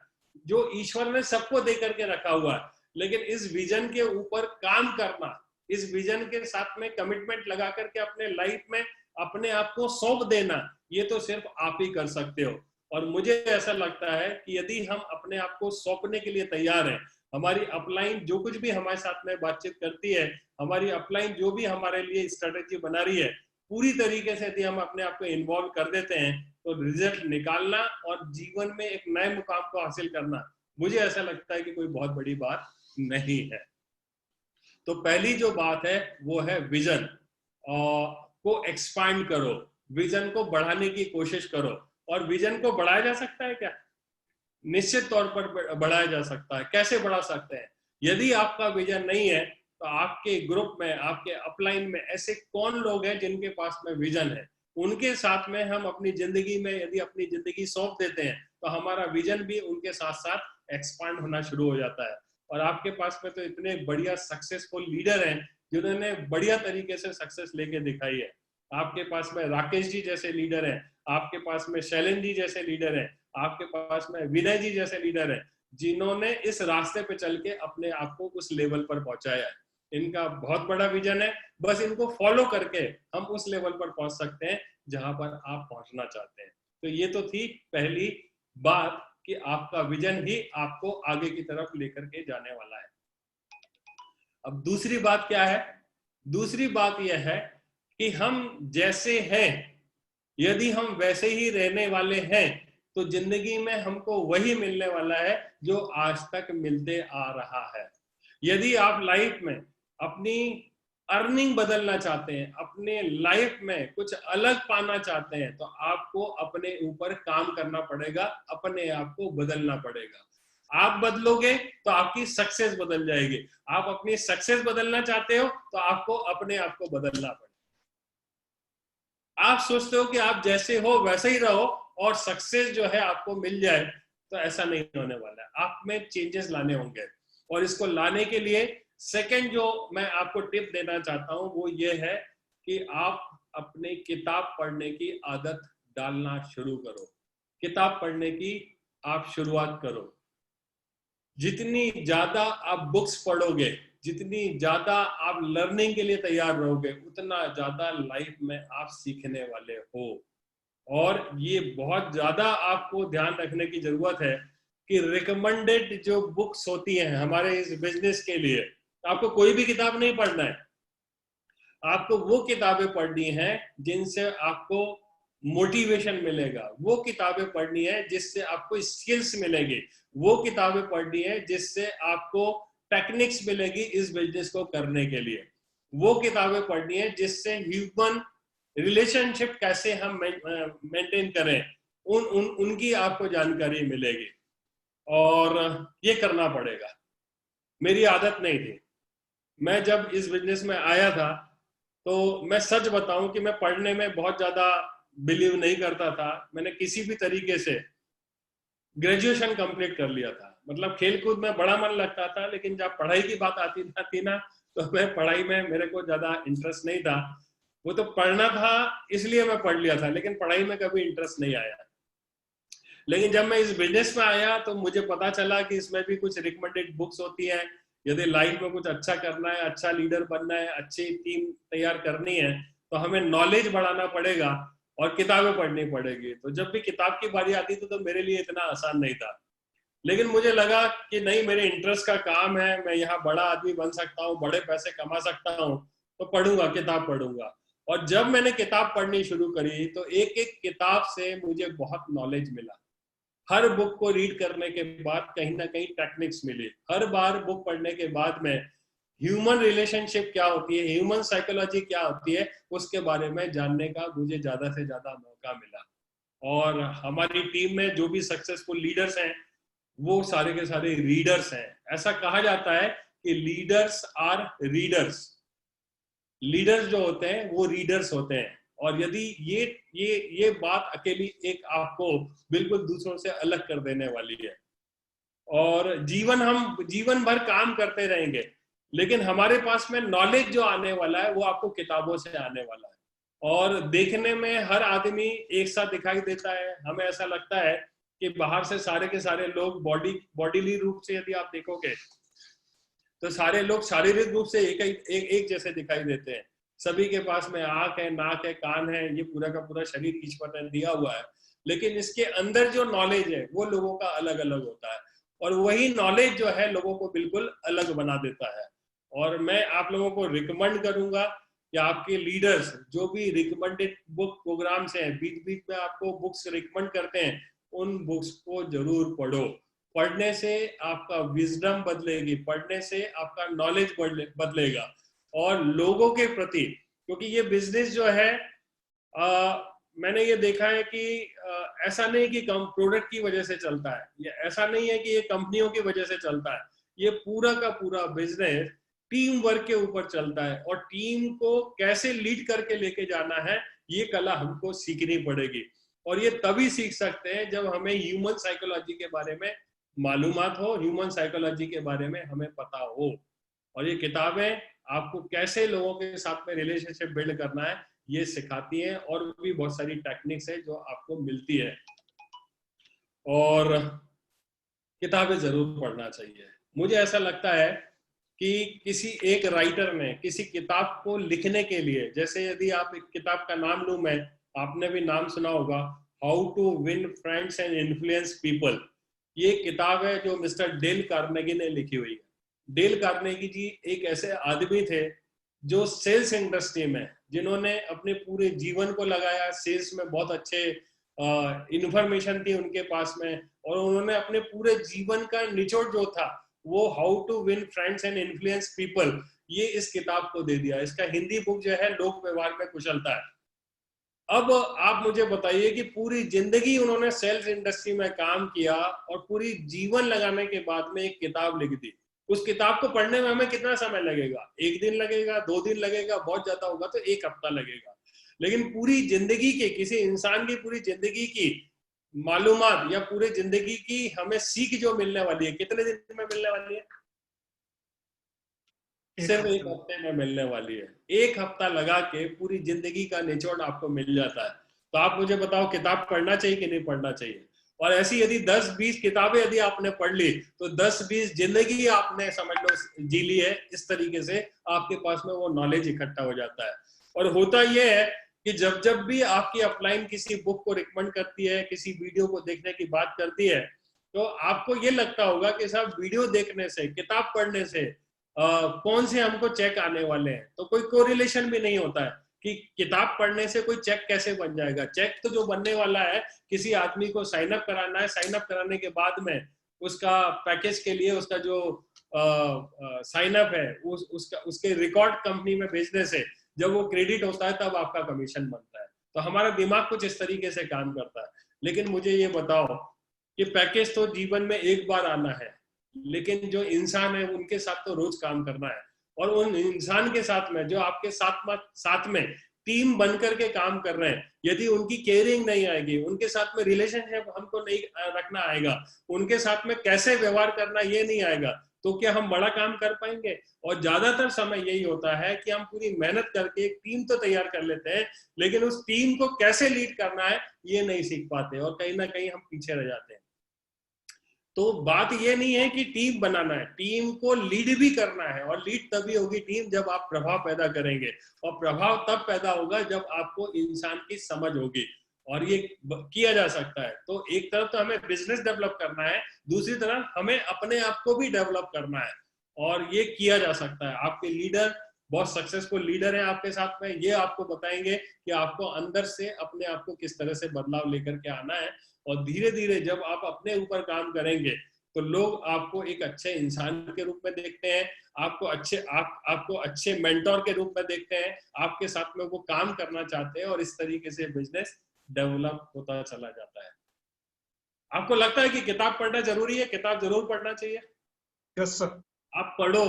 जो ईश्वर ने सबको दे करके रखा हुआ है, लेकिन इस विजन के ऊपर काम करना, इस विजन के साथ में कमिटमेंट लगा करके अपने लाइफ में अपने आप को सौंप देना, ये तो सिर्फ आप ही कर सकते हो। और मुझे ऐसा लगता है कि यदि हम अपने आप को सौंपने के लिए तैयार हैं, हमारी अपलाइन जो कुछ भी हमारे साथ में बातचीत करती है, हमारी अपलाइन जो भी हमारे लिए स्ट्रेटेजी बना रही है, पूरी तरीके से यदि हम अपने आप को इन्वॉल्व कर देते हैं तो रिजल्ट निकालना और जीवन में एक नए मुकाम को हासिल करना, मुझे ऐसा लगता है कि कोई बहुत बड़ी बात नहीं है। तो पहली जो बात है वो है विजन को एक्सपांड करो, विजन को बढ़ाने की कोशिश करो। और विजन को बढ़ाया जा सकता है क्या? निश्चित तौर पर बढ़ाया जा सकता है। कैसे बढ़ा सकते हैं? यदि आपका विजन नहीं है तो आपके ग्रुप में, आपके अपलाइन में ऐसे कौन लोग हैं जिनके पास में विजन है? उनके साथ में हम अपनी जिंदगी में यदि अपनी जिंदगी सौंप देते हैं तो हमारा विजन भी उनके साथ साथ एक्सपांड होना शुरू हो जाता है। और आपके पास में तो इतने बढ़िया सक्सेसफुल लीडर हैं जिन्होंने बढ़िया तरीके से सक्सेस लेके दिखाई है। आपके पास में राकेश जी जैसे लीडर हैं, आपके पास में शैलेंद्र जी जैसे लीडर हैं, आपके पास में विनय जी जैसे लीडर हैं, जिन्होंने इस रास्ते पे चल के अपने आप को उस लेवल पर पहुंचाया है। इनका बहुत बड़ा विजन है, बस इनको फॉलो करके हम उस लेवल पर पहुंच सकते हैं जहां पर आप पहुंचना चाहते हैं। तो ये तो थी पहली बात कि आपका विजन ही आपको आगे की तरफ लेकर के जाने वाला है। अब दूसरी बात क्या है? दूसरी बात यह है कि हम जैसे हैं, यदि हम वैसे ही रहने वाले हैं तो जिंदगी में हमको वही मिलने वाला है जो आज तक मिलते आ रहा है। यदि आप लाइफ में अपनी अर्निंग बदलना चाहते हैं, अपने लाइफ में कुछ अलग पाना चाहते हैं, तो आपको अपने ऊपर काम करना पड़ेगा, अपने आप को बदलना पड़ेगा। आप बदलोगे तो आपकी सक्सेस बदल जाएगी। आप अपनी सक्सेस बदलना चाहते हो तो आपको अपने आप को बदलना पड़ेगा। आप सोचते हो कि आप जैसे हो वैसे ही रहो और सक्सेस जो है आपको मिल जाए, तो ऐसा नहीं होने वाला है। आप में चेंजेस लाने होंगे और इसको लाने के लिए सेकंड जो मैं आपको टिप देना चाहता हूं वो ये है कि आप अपने किताब पढ़ने की आदत डालना शुरू करो। किताब पढ़ने की आप शुरुआत करो। जितनी ज्यादा आप बुक्स पढ़ोगे, जितनी ज्यादा आप लर्निंग के लिए तैयार रहोगे, उतना ज्यादा लाइफ में आप सीखने वाले हो। और ये बहुत ज्यादा आपको ध्यान रखने की जरूरत है कि रिकमेंडेड जो बुक्स होती हैं हमारे इस बिजनेस के लिए, आपको कोई भी किताब नहीं पढ़ना है। आपको वो किताबें पढ़नी है जिनसे आपको मोटिवेशन मिलेगा, वो किताबें पढ़नी है जिससे आपको स्किल्स मिलेगी, वो किताबें पढ़नी है जिससे आपको टेक्निक्स मिलेगी इस बिजनेस को करने के लिए, वो किताबें पढ़नी है जिससे ह्यूमन रिलेशनशिप कैसे हम मेंटेन करें उनकी आपको जानकारी मिलेगी। और ये करना पड़ेगा। मेरी आदत नहीं थी। मैं जब इस बिजनेस में आया था तो मैं सच बताऊं कि मैं पढ़ने में बहुत ज्यादा बिलीव नहीं करता था। मैंने किसी भी तरीके से ग्रेजुएशन कंप्लीट कर लिया था। मतलब खेल कूद में बड़ा मन लगता था, लेकिन जब पढ़ाई की बात आती थी ना, तो मैं पढ़ाई में मेरे को ज्यादा इंटरेस्ट नहीं था। वो तो पढ़ना था इसलिए मैं पढ़ लिया था, लेकिन पढ़ाई में कभी इंटरेस्ट नहीं आया। लेकिन जब मैं इस बिजनेस में आया तो मुझे पता चला कि इसमें भी कुछ रिकमेंडेड बुक्स होती हैं। यदि लाइफ में कुछ अच्छा करना है, अच्छा लीडर बनना है, अच्छी टीम तैयार करनी है, तो हमें नॉलेज बढ़ाना पड़ेगा और किताबें पढ़नी पड़ेगी। तो जब भी किताब की बारी आती थी तो मेरे लिए इतना आसान नहीं था, लेकिन मुझे लगा कि नहीं, मेरे इंटरेस्ट का काम है, मैं यहाँ बड़ा आदमी बन सकता हूँ, बड़े पैसे कमा सकता हूँ, तो पढ़ूंगा, किताब पढ़ूंगा। और जब मैंने किताब पढ़नी शुरू करी तो एक एक किताब से मुझे बहुत नॉलेज मिला। हर बुक को रीड करने के बाद कहीं ना कहीं टेक्निक्स मिली। हर बार बुक पढ़ने के बाद में ह्यूमन रिलेशनशिप क्या होती है, ह्यूमन साइकोलॉजी क्या होती है, उसके बारे में जानने का मुझे ज्यादा से ज्यादा मौका मिला। और हमारी टीम में जो भी सक्सेसफुल लीडर्स हैं वो सारे के सारे रीडर्स हैं। ऐसा कहा जाता है कि लीडर्स आर रीडर्स। लीडर्स जो होते हैं वो रीडर्स होते हैं। और यदि ये बात अकेली एक आपको बिल्कुल दूसरों से अलग कर देने वाली है। और हम जीवन भर काम करते रहेंगे, लेकिन हमारे पास में नॉलेज जो आने वाला है वो आपको किताबों से आने वाला है। और देखने में हर आदमी एक साथ दिखाई देता है। हमें ऐसा लगता है कि बाहर से सारे के सारे लोग बॉडीली रूप से यदि आप देखोगे तो सारे लोग शारीरिक रूप से एक जैसे दिखाई देते हैं। सभी के पास में आंख है, नाक है, कान है, ये पूरा का पूरा शरीर ईश्वर ने दिया हुआ है, लेकिन इसके अंदर जो नॉलेज है वो लोगों का अलग अलग होता है। और वही नॉलेज जो है लोगों को बिल्कुल अलग बना देता है। और मैं आप लोगों को रिकमेंड करूंगा कि आपके लीडर्स जो भी रिकमेंडेड बुक प्रोग्राम्स हैं, बीच बीच में आपको बुक्स रिकमेंड करते हैं, उन बुक्स को जरूर पढ़ो। पढ़ने से आपका विजडम बदलेगी, पढ़ने से आपका नॉलेज बदलेगा। और लोगों के प्रति, क्योंकि ये बिजनेस जो है मैंने ये देखा है कि ऐसा नहीं कि प्रोडक्ट की वजह से चलता है, ये ऐसा नहीं है कि ये कंपनियों की वजह से चलता है। ये पूरा का पूरा बिजनेस टीम वर्क के ऊपर चलता है। और टीम को कैसे लीड करके लेके जाना है ये कला हमको सीखनी पड़ेगी। और ये तभी सीख सकते हैं जब हमें ह्यूमन साइकोलॉजी के बारे में मालूमात हो, ह्यूमन साइकोलॉजी के बारे में हमें पता हो। और ये किताबें आपको कैसे लोगों के साथ में रिलेशनशिप बिल्ड करना है ये सिखाती हैं, और भी बहुत सारी टेक्निक्स है जो आपको मिलती है। और किताबें जरूर पढ़ना चाहिए। मुझे ऐसा लगता है कि किसी एक राइटर ने किसी किताब को लिखने के लिए, जैसे यदि आप एक किताब का नाम लूं मैं, आपने भी नाम सुना होगा, how to win friends and influence people. ये किताब है जो मिस्टर डेल कार्नेगी ने लिखी हुई है। डेल कार्नेगी जी एक ऐसे आदमी थे जो सेल्स इंडस्ट्री में, जिन्होंने अपने पूरे जीवन को लगाया सेल्स में, बहुत अच्छे इंफॉर्मेशन थी उनके पास में, और उन्होंने अपने पूरे जीवन का निचोड़ जो था वो how to win friends and influence people, ये इस किताब को दे दिया। इसका हिंदी बुक जो है लोक व्यवहार में कुशलता है। अब आप मुझे बताइए कि पूरी जिंदगी उन्होंने सेल्स इंडस्ट्री में काम किया और पूरी जीवन लगाने के बाद में एक किताब लिख दी। उस किताब को पढ़ने में हमें कितना समय लगेगा? 1 दिन लगेगा, 2 दिन लगेगा, बहुत ज्यादा होगा तो 1 हफ्ता लगेगा। लेकिन पूरी जिंदगी के, किसी इंसान की पूरी जिंदगी की मालूमात या पूरी जिंदगी की हमें सीख जो मिलने वाली है, कितने दिन में मिलने वाली है? सिर्फ 1 हफ्ते में मिलने वाली है। 1 हफ्ता लगा के पूरी जिंदगी का निचोड़ आपको मिल जाता है। तो आप मुझे बताओ किताब पढ़ना चाहिए कि नहीं पढ़ना चाहिए? और ऐसी यदि 10-20 किताबें यदि आपने पढ़ ली तो 10-20 जिंदगी आपने समझ लो जी ली है। इस तरीके से आपके पास में वो नॉलेज इकट्ठा हो जाता है। और होता यह है कि जब जब भी आपकी अपलाइन किसी बुक को रिकमेंड करती है, किसी वीडियो को देखने की बात करती है, तो आपको ये लगता होगा कि साहब वीडियो देखने से, किताब पढ़ने से कौन से हमको चेक आने वाले हैं। तो कोई कोरिलेशन भी नहीं होता है कि किताब पढ़ने से कोई चेक कैसे बन जाएगा। चेक तो जो बनने वाला है, किसी आदमी को साइन अप कराना है, साइन अप कराने के बाद में उसका पैकेज के लिए उसका जो साइन अप है उसके रिकॉर्ड कंपनी में भेजने से जब वो क्रेडिट होता है तब आपका कमीशन बनता है। तो हमारा दिमाग कुछ इस तरीके से काम करता है। लेकिन मुझे ये बताओ कि पैकेज तो जीवन में एक बार आना है, लेकिन जो इंसान है उनके साथ तो रोज काम करना है। और उन इंसान के साथ में जो आपके साथ में टीम बनकर के काम कर रहे हैं, यदि उनकी केयरिंग नहीं आएगी, उनके साथ में रिलेशनशिप हमको नहीं रखना आएगा, उनके साथ में कैसे व्यवहार करना ये नहीं आएगा, तो क्या हम बड़ा काम कर पाएंगे? और ज्यादातर समय यही होता है कि हम पूरी मेहनत करके एक टीम तो तैयार कर लेते हैं, लेकिन उस टीम को कैसे लीड करना है ये नहीं सीख पाते और कहीं ना कहीं हम पीछे रह जाते हैं। तो बात ये नहीं है कि टीम बनाना है, टीम को लीड भी करना है। और लीड तभी होगी टीम जब आप प्रभाव पैदा करेंगे, और प्रभाव तब पैदा होगा जब आपको इंसान की समझ होगी। और ये किया जा सकता है। तो एक तरफ तो हमें बिजनेस डेवलप करना है, दूसरी तरफ हमें अपने आप को भी डेवलप करना है, और ये किया जा सकता है। आपके लीडर, बहुत सक्सेसफुल लीडर है आपके साथ में, ये आपको बताएंगे कि आपको अंदर से अपने आप को किस तरह से बदलाव लेकर के आना है। और धीरे धीरे जब आप अपने ऊपर काम करेंगे तो लोग आपको एक अच्छे इंसान के रूप में देखते हैं, आपको अच्छे मेंटोर के रूप में देखते हैं, आपके साथ में वो काम करना चाहते हैं, और इस तरीके से बिजनेस डेवलप होता चला जाता है। आपको लगता है कि किताब पढ़ना जरूरी है? किताब जरूर पढ़ना चाहिए। Yes sir. आप पढ़ो,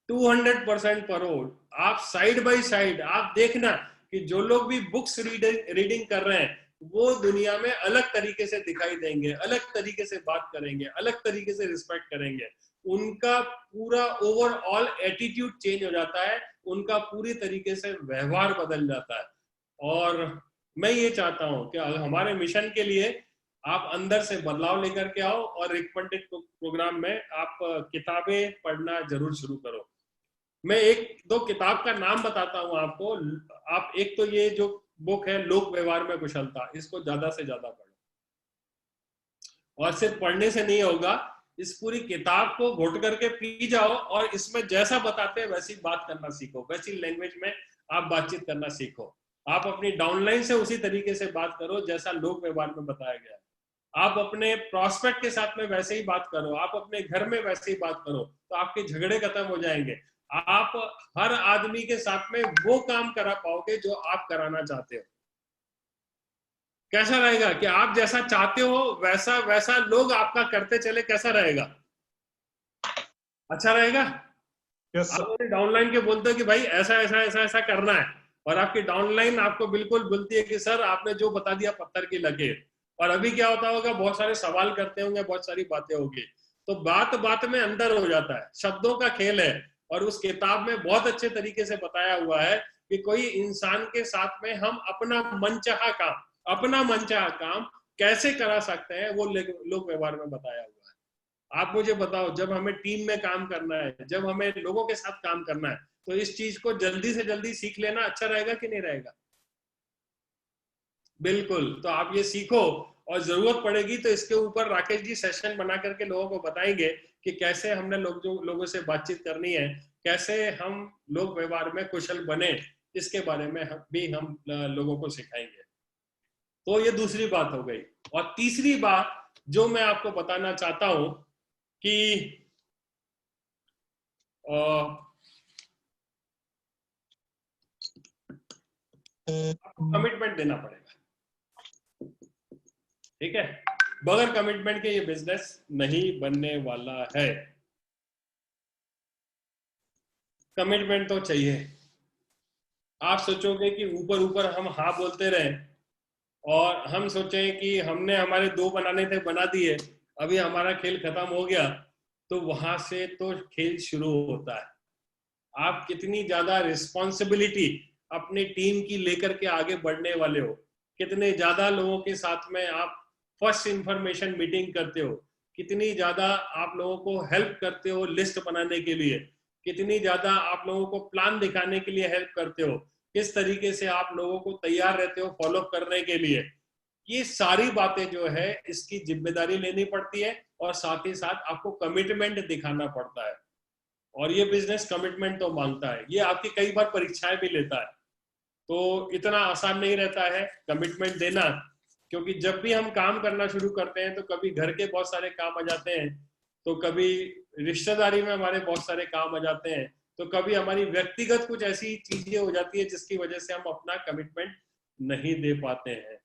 200% पढ़ो। आप साइड बाय साइड आप देखना कि जो लोग भी बुक्स रीडिंग कर रहे हैं वो दुनिया में अलग तरीके से दिखाई देंगे, अलग तरीके से बात करेंगे, अलग तरीके से रिस्पेक्ट करेंगे। उनका पूरा ओवरऑल एटीट्यूड चेंज हो जाता है, उनका पूरी तरीके से व्यवहार बदल जाता है। और मैं ये चाहता हूं कि हमारे मिशन के लिए आप अंदर से बदलाव लेकर के आओ, और रिकमेंडेड प्रोग्राम में आप किताबें पढ़ना जरूर शुरू करो। मैं 1-2 किताब का नाम बताता हूं आपको। आप एक तो ये जो बुक है लोक व्यवहार में कुशलता, इसको ज्यादा से ज्यादा पढ़ो। और सिर्फ पढ़ने से नहीं होगा, इस पूरी किताब को घोट करके पी जाओ, और इसमें जैसा बताते हैं वैसी बात करना सीखो, वैसी लैंग्वेज में आप बातचीत करना सीखो। आप अपनी डाउनलाइन से उसी तरीके से बात करो जैसा लोक व्यवहार में बताया गया है। आप अपने प्रॉस्पेक्ट के साथ में वैसे ही बात करो, आप अपने घर में वैसे ही बात करो, तो आपके झगड़े खत्म हो जाएंगे। आप हर आदमी के साथ में वो काम करा पाओगे जो आप कराना चाहते हो। कैसा रहेगा कि आप जैसा चाहते हो वैसा वैसा लोग आपका करते चले, कैसा रहेगा? अच्छा रहेगा। यस आप सर। डाउनलाइन के बोलते हो कि भाई ऐसा ऐसा ऐसा ऐसा करना है, और आपकी डाउनलाइन आपको बिल्कुल बोलती है कि सर आपने जो बता दिया पत्थर की लकीर। और अभी क्या होता होगा, बहुत सारे सवाल करते होंगे, बहुत सारी बातें होगी, तो बात बात में अंदर हो जाता है, शब्दों का खेल है। और उस किताब में बहुत अच्छे तरीके से बताया हुआ है कि कोई इंसान के साथ में हम अपना मनचाहा काम कैसे करा सकते हैं, वो लोक व्यवहार में बताया हुआ है। आप मुझे बताओ, जब हमें टीम में काम करना है, जब हमें लोगों के साथ काम करना है, तो इस चीज को जल्दी से जल्दी सीख लेना अच्छा रहेगा कि नहीं रहेगा? बिल्कुल। तो आप ये सीखो, और जरूरत पड़ेगी तो इसके ऊपर राकेश जी सेशन बना करके लोगों को बताएंगे कि कैसे हमने लोगों से बातचीत करनी है, कैसे हम लोक व्यवहार में कुशल बने, इसके बारे में हम लोगों को सिखाएंगे। तो ये दूसरी बात हो गई। और तीसरी बात जो मैं आपको बताना चाहता हूं कि कमिटमेंट देना पड़ेगा। ठीक है, बगैर कमिटमेंट के ये बिजनेस नहीं बनने वाला है। कमिटमेंट तो चाहिए। आप सोचोगे कि ऊपर ऊपर हम हाँ बोलते रहे और हम सोचें कि हमने हमारे 2 बनाने थे, बना दिए, अभी हमारा खेल खत्म हो गया, तो वहां से तो खेल शुरू होता है। आप कितनी ज्यादा रिस्पॉन्सिबिलिटी अपनी टीम की लेकर के आगे बढ़ने वाले हो, कितने ज्यादा लोगों के साथ में आप फर्स्ट इंफॉर्मेशन मीटिंग करते हो, कितनी ज्यादा आप लोगों को हेल्प करते हो लिस्ट बनाने के लिए, कितनी ज्यादा आप लोगों को प्लान दिखाने के लिए हेल्प करते हो, किस तरीके से आप लोगों को तैयार रहते हो फॉलो करने के लिए। ये सारी बातें जो है इसकी जिम्मेदारी लेनी पड़ती है, और साथ ही साथ आपको कमिटमेंट दिखाना पड़ता है। और ये बिजनेस कमिटमेंट तो मांगता है, ये आपकी कई बार परीक्षाएं भी लेता है, तो इतना आसान नहीं रहता है कमिटमेंट देना। क्योंकि जब भी हम काम करना शुरू करते हैं तो कभी घर के बहुत सारे काम आ जाते हैं, तो कभी रिश्तेदारी में हमारे बहुत सारे काम आ जाते हैं, तो कभी हमारी व्यक्तिगत कुछ ऐसी चीजें हो जाती है जिसकी वजह से हम अपना कमिटमेंट नहीं दे पाते हैं।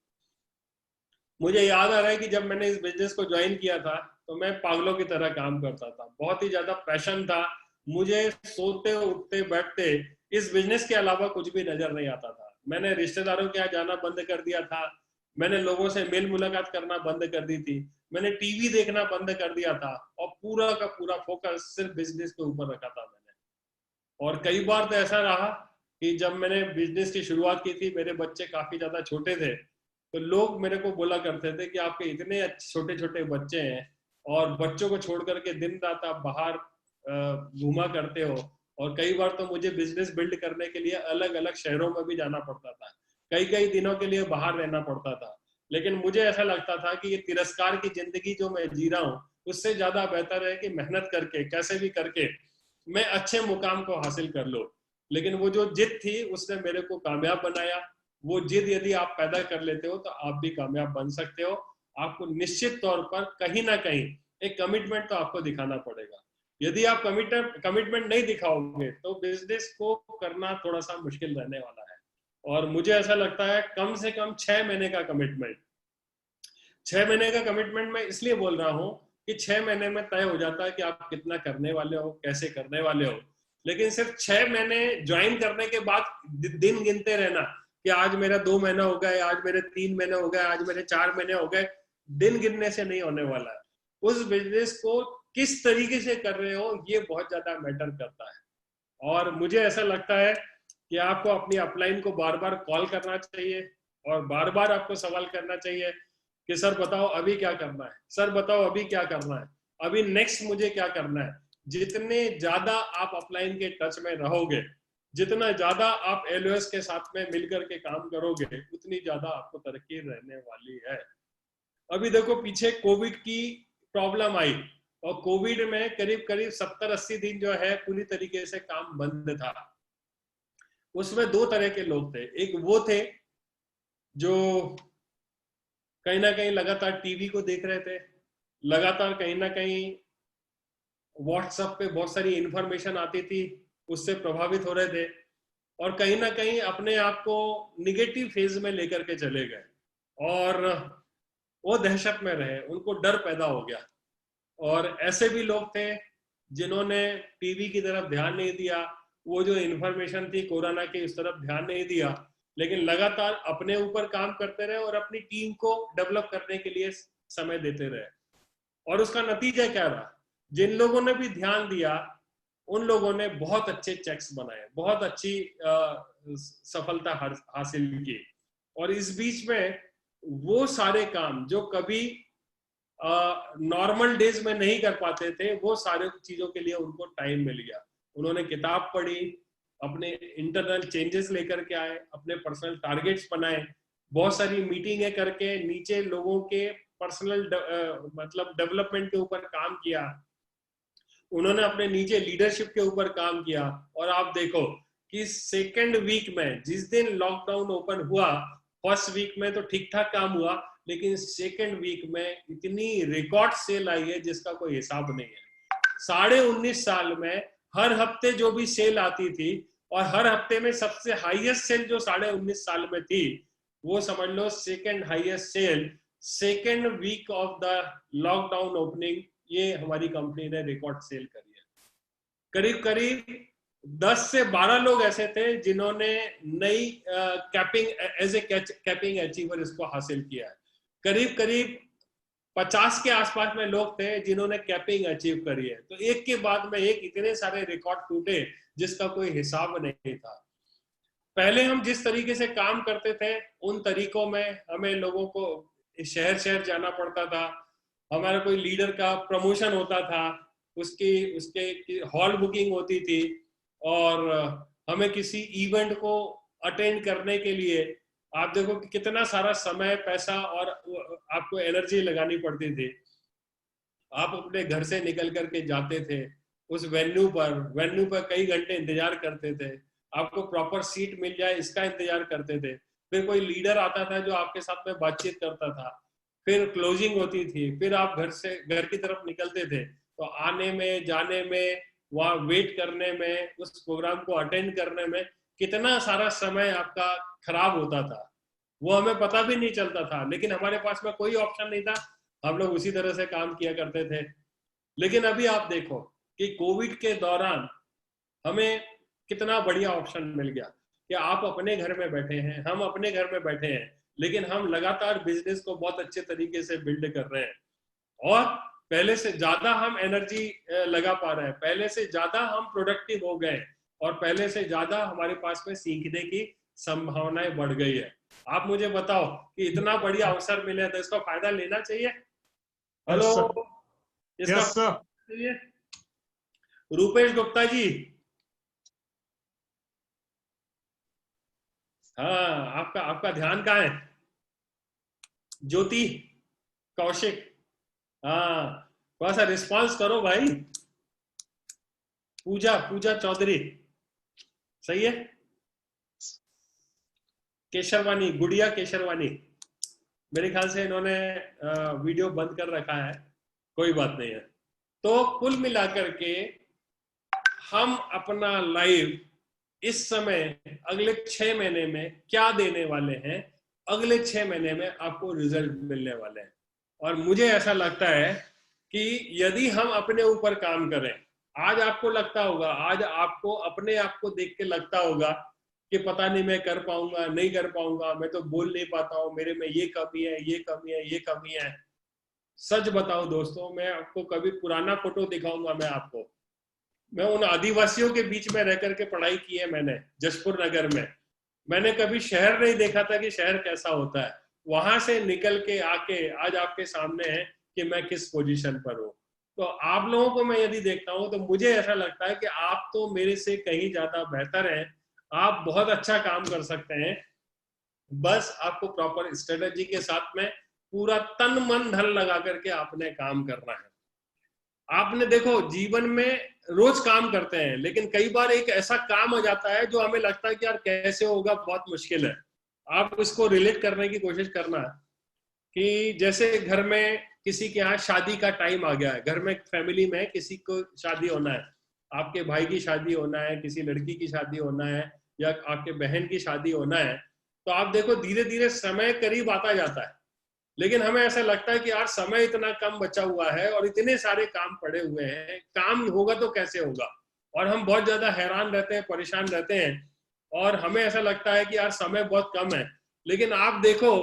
मुझे याद आ रहा है कि जब मैंने इस बिजनेस को ज्वाइन किया था तो मैं पागलों की तरह काम करता था, बहुत ही ज्यादा पैशन था मुझे, सोते उठते बैठते इस बिजनेस के अलावा कुछ भी नजर नहीं आता था। मैंने रिश्तेदारों के यहाँ जाना बंद कर दिया था, मैंने लोगों से मेल मुलाकात करना बंद कर दी थी, मैंने टीवी देखना बंद कर दिया था, और पूरा का पूरा फोकस सिर्फ बिजनेस के ऊपर रखा था मैंने। और कई बार तो ऐसा रहा कि जब मैंने बिजनेस की शुरुआत की थी, मेरे बच्चे काफी ज्यादा छोटे थे, तो लोग मेरे को बोला करते थे कि आपके इतने छोटे छोटे बच्चे हैं और बच्चों को छोड़ करके दिन रात आप बाहर घूमा करते हो। और कई बार तो मुझे बिजनेस बिल्ड करने के लिए अलग अलग शहरों में भी जाना पड़ता था, कई कई दिनों के लिए बाहर रहना पड़ता था। लेकिन मुझे ऐसा लगता था कि ये तिरस्कार की जिंदगी जो मैं जी रहा हूँ, उससे ज्यादा बेहतर है कि मेहनत करके कैसे भी करके मैं अच्छे मुकाम को हासिल कर लो। लेकिन वो जो जिद थी उसने मेरे को कामयाब बनाया। वो जिद यदि आप पैदा कर लेते हो तो आप भी कामयाब बन सकते हो। आपको निश्चित तौर पर कहीं ना कहीं एक कमिटमेंट तो आपको दिखाना पड़ेगा। यदि आप कमिटमेंट नहीं दिखाओगे तो बिजनेस को करना थोड़ा सा मुश्किल रहने वाला है। और मुझे ऐसा लगता है कम से कम 6 महीने का कमिटमेंट, 6 महीने का कमिटमेंट मैं इसलिए बोल रहा हूँ कि 6 महीने में तय हो जाता है कि आप कितना करने वाले हो, कैसे करने वाले हो। लेकिन सिर्फ 6 महीने ज्वाइन करने के बाद दिन गिनते रहना कि आज मेरा 2 महीना हो गए, आज मेरे 3 महीने हो गए, आज मेरे 4 महीने हो गए, दिन गिनने से नहीं होने वाला है। उस बिजनेस को किस तरीके से कर रहे हो ये बहुत ज्यादा मैटर करता है। और मुझे ऐसा लगता है कि आपको अपनी अपलाइन को बार बार कॉल करना चाहिए और बार बार आपको सवाल करना चाहिए कि सर बताओ अभी क्या करना है, सर बताओ अभी क्या करना है, अभी नेक्स्ट मुझे क्या करना है। जितने ज्यादा आप अपलाइन के टच में रहोगे, जितना ज्यादा आप एलओएस के साथ में मिलकर के काम करोगे, उतनी ज्यादा आपको तरक्की रहने वाली है। अभी देखो पीछे कोविड की प्रॉब्लम आई और कोविड में करीब करीब 70-80 दिन जो है पूरी तरीके से काम बंद था। उसमें 2 तरह के लोग थे, एक वो थे जो कहीं ना कहीं लगातार टीवी को देख रहे थे, लगातार कहीं ना कहीं व्हाट्सएप पे बहुत सारी इंफॉर्मेशन आती थी, उससे प्रभावित हो रहे थे, और कहीं ना कहीं अपने आप को निगेटिव फेज में लेकर के चले गए और वो दहशत में रहे, उनको डर पैदा हो गया। और ऐसे भी लोग थे जिन्होंने टीवी की तरफ ध्यान नहीं दिया, वो जो इन्फॉर्मेशन थी कोरोना की उस तरफ ध्यान नहीं दिया, लेकिन लगातार अपने ऊपर काम करते रहे और अपनी टीम को डेवलप करने के लिए समय देते रहे। और उसका नतीजा क्या रहा? जिन लोगों ने भी ध्यान दिया उन लोगों ने बहुत अच्छे चेक्स बनाए, बहुत अच्छी सफलता हासिल की। और इस बीच में वो सारे काम जो कभी नॉर्मल डेज में नहीं कर पाते थे, वो सारे चीजों के लिए उनको टाइम मिल गया। उन्होंने किताब पढ़ी, अपने इंटरनल चेंजेस लेकर के आए, अपने पर्सनल टारगेट्स बनाए, बहुत सारी मीटिंगें करके नीचे लोगों के पर्सनल मतलब डेवलपमेंट के ऊपर काम किया। उन्होंने अपने नीचे लीडरशिप के ऊपर काम किया। और आप देखो कि सेकेंड वीक में, जिस दिन लॉकडाउन ओपन हुआ, फर्स्ट वीक में तो ठीक ठाक काम हुआ, लेकिन सेकेंड वीक में इतनी रिकॉर्ड सेल आई है जिसका कोई हिसाब नहीं है। 19.5 साल में हर हफ्ते जो भी सेल आती थी, और हर हफ्ते में सबसे हाईएस्ट सेल जो 19.5 साल में थी, वो समझ लो second highest sale second week of the lockdown opening, ये हमारी कंपनी ने रिकॉर्ड सेल करी है। करीब करीब 10 से 12 लोग ऐसे थे जिन्होंने नई capping as a capping achiever इसको हासिल किया है। करीब करीब 50 के आसपास में लोग थे जिन्होंने कैपिंग अचीव करी है। तो एक के बाद में एक इतने सारे रिकॉर्ड टूटे जिसका कोई हिसाब नहीं था। पहले हम जिस तरीके से काम करते थे उन तरीकों में हमें लोगों को शहर शहर जाना पड़ता था। हमारा कोई लीडर का प्रमोशन होता था, उसके हॉल बुकिंग होती थी, और हमें किसी इवेंट को अटेंड करने के लिए आप देखो कि कितना सारा समय, पैसा और आपको एनर्जी लगानी पड़ती थी। आप अपने घर से निकल करके जाते थे उस वेन्यू पर कई घंटे इंतजार करते थे, आपको प्रॉपर सीट मिल जाए इसका इंतजार करते थे। फिर कोई लीडर आता था जो आपके साथ में बातचीत करता था, फिर क्लोजिंग होती थी, फिर आप घर की तरफ निकलते थे। तो आने में, जाने में, वहां वेट करने में, उस प्रोग्राम को अटेंड करने में कितना सारा समय आपका खराब होता था, वो हमें पता भी नहीं चलता था। लेकिन हमारे पास में कोई ऑप्शन नहीं था, हम लोग उसी तरह से काम किया करते थे। लेकिन अभी आप देखो कि कोविड के दौरान हमें कितना बढ़िया ऑप्शन मिल गया कि आप अपने घर में बैठे हैं, हम अपने घर में बैठे हैं, लेकिन हम लगातार बिजनेस को बहुत अच्छे तरीके से बिल्ड कर रहे हैं, और पहले से ज्यादा हम एनर्जी लगा पा रहे हैं, पहले से ज्यादा हम प्रोडक्टिव हो गए, और पहले से ज्यादा हमारे पास में सीखने की संभावनाएं बढ़ गई है। आप मुझे बताओ कि इतना बढ़िया अवसर मिले तो इसका फायदा लेना चाहिए। हेलो, इसका चाहिए। रूपेश गुप्ता जी, हाँ, आपका ध्यान कहाँ है? ज्योति, कौशिक, हाँ, थोड़ा सा रिस्पॉन्स करो भाई। पूजा चौधरी, सही है। केशरवानी, गुड़िया केशरवानी, मेरे ख्याल से इन्होंने वीडियो बंद कर रखा है, कोई बात नहीं है। तो कुल मिलाकर के हम अपना लाइव इस समय अगले 6 महीने में क्या देने वाले हैं, अगले 6 महीने में आपको रिजल्ट मिलने वाले हैं। और मुझे ऐसा लगता है कि यदि हम अपने ऊपर काम करें, आज आपको लगता होगा, आज आपको अपने आप को देख के लगता होगा कि पता नहीं मैं कर पाऊंगा, नहीं कर पाऊंगा, मैं तो बोल नहीं पाता हूं, मेरे में ये कमी है, ये कमी है, ये कमी है। सच बताओ दोस्तों, मैं आपको कभी पुराना फोटो दिखाऊंगा, मैं उन आदिवासियों के बीच में रह करके पढ़ाई की है मैंने, जशपुर नगर में। मैंने कभी शहर नहीं देखा था कि शहर कैसा होता है। वहां से निकल के आके आज आपके सामने है कि मैं किस पोजीशन पर हूँ। तो आप लोगों को मैं यदि देखता हूँ तो मुझे ऐसा लगता है कि आप तो मेरे से कहीं ज्यादा बेहतर हैं, आप बहुत अच्छा काम कर सकते हैं। बस आपको प्रॉपर स्ट्रेटेजी के साथ में पूरा तन मन धन लगा करके आपने काम करना है। आपने देखो, जीवन में रोज काम करते हैं, लेकिन कई बार एक ऐसा काम आ जाता है जो हमें लगता है कि यार कैसे होगा, बहुत मुश्किल है। आप इसको रिलेट करने की कोशिश करना कि जैसे घर में किसी के यहाँ शादी का टाइम आ गया है, घर में फैमिली में किसी को शादी होना है, आपके भाई की शादी होना है, किसी लड़की की शादी होना है, या आपके बहन की शादी होना है। तो आप देखो धीरे धीरे समय करीब आता जाता है, लेकिन हमें ऐसा लगता है कि यार समय इतना कम बचा हुआ है और इतने सारे काम पड़े हुए हैं, काम होगा तो कैसे होगा। और हम बहुत ज्यादा हैरान रहते हैं, परेशान रहते हैं, और हमें ऐसा लगता है कि यार समय बहुत कम है। लेकिन आप देखो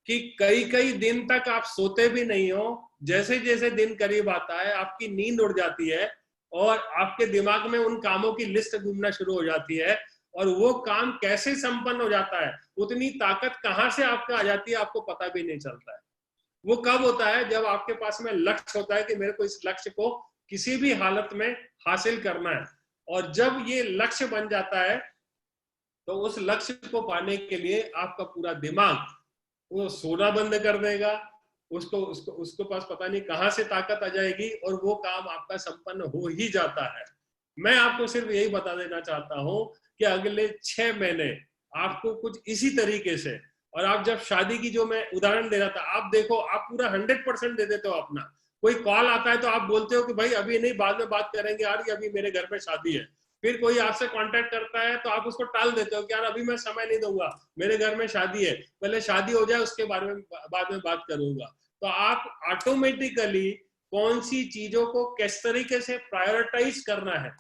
कि कई कई दिन तक आप सोते भी नहीं हो, जैसे जैसे दिन करीब आता है आपकी नींद उड़ जाती है और आपके दिमाग में उन कामों की लिस्ट घूमना शुरू हो जाती है, और वो काम कैसे संपन्न हो जाता है, उतनी ताकत कहां से आपका आ जाती है आपको पता भी नहीं चलता है। वो कब होता है? जब आपके पास में लक्ष्य होता है कि मेरे को इस लक्ष्य को किसी भी हालत में हासिल करना है, और जब ये लक्ष्य बन जाता है तो उस लक्ष्य को पाने के लिए आपका पूरा दिमाग वो सोना बंद कर देगा, उसको उसको उसके पास पता नहीं कहां से ताकत आ जाएगी, और वो काम आपका संपन्न हो ही जाता है। मैं आपको सिर्फ यही बता देना चाहता हूं कि अगले 6 महीने आपको कुछ इसी तरीके से, और आप जब शादी की जो मैं उदाहरण दे रहा था, आप देखो आप पूरा 100% दे देते हो अपना। कोई कॉल आता है तो आप बोलते हो कि भाई अभी नहीं, बाद में बात करेंगे यार, अभी मेरे घर में शादी है। फिर कोई आपसे कांटेक्ट करता है तो आप उसको टाल देते हो कि यार अभी मैं समय नहीं दूंगा, मेरे घर में शादी है, पहले शादी हो जाए उसके बारे में बाद में बात करूंगा। तो आप ऑटोमेटिकली कौन सी चीजों को किस तरीके से प्रायोरिटाइज करना है,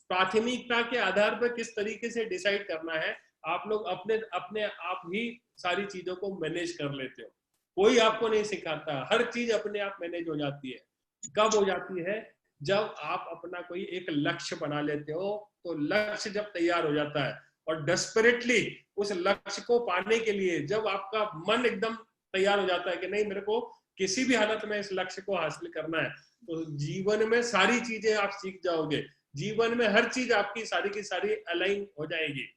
प्राथमिकता के आधार पर किस तरीके से डिसाइड करना है, आप लोग अपने अपने आप ही सारी चीजों को मैनेज कर लेते हो। कोई आपको नहीं सिखाता, हर चीज अपने आप मैनेज हो जाती है। कब हो जाती है? जब आप अपना कोई एक लक्ष्य बना लेते हो, तो लक्ष्य जब तैयार हो जाता है और डेस्परेटली उस लक्ष्य को पाने के लिए जब आपका मन एकदम तैयार हो जाता है कि नहीं, मेरे को किसी भी हालत में इस लक्ष्य को हासिल करना है, तो जीवन में सारी चीजें आप सीख जाओगे, जीवन में हर चीज आपकी सारी की सारी अलाइन हो जाएगी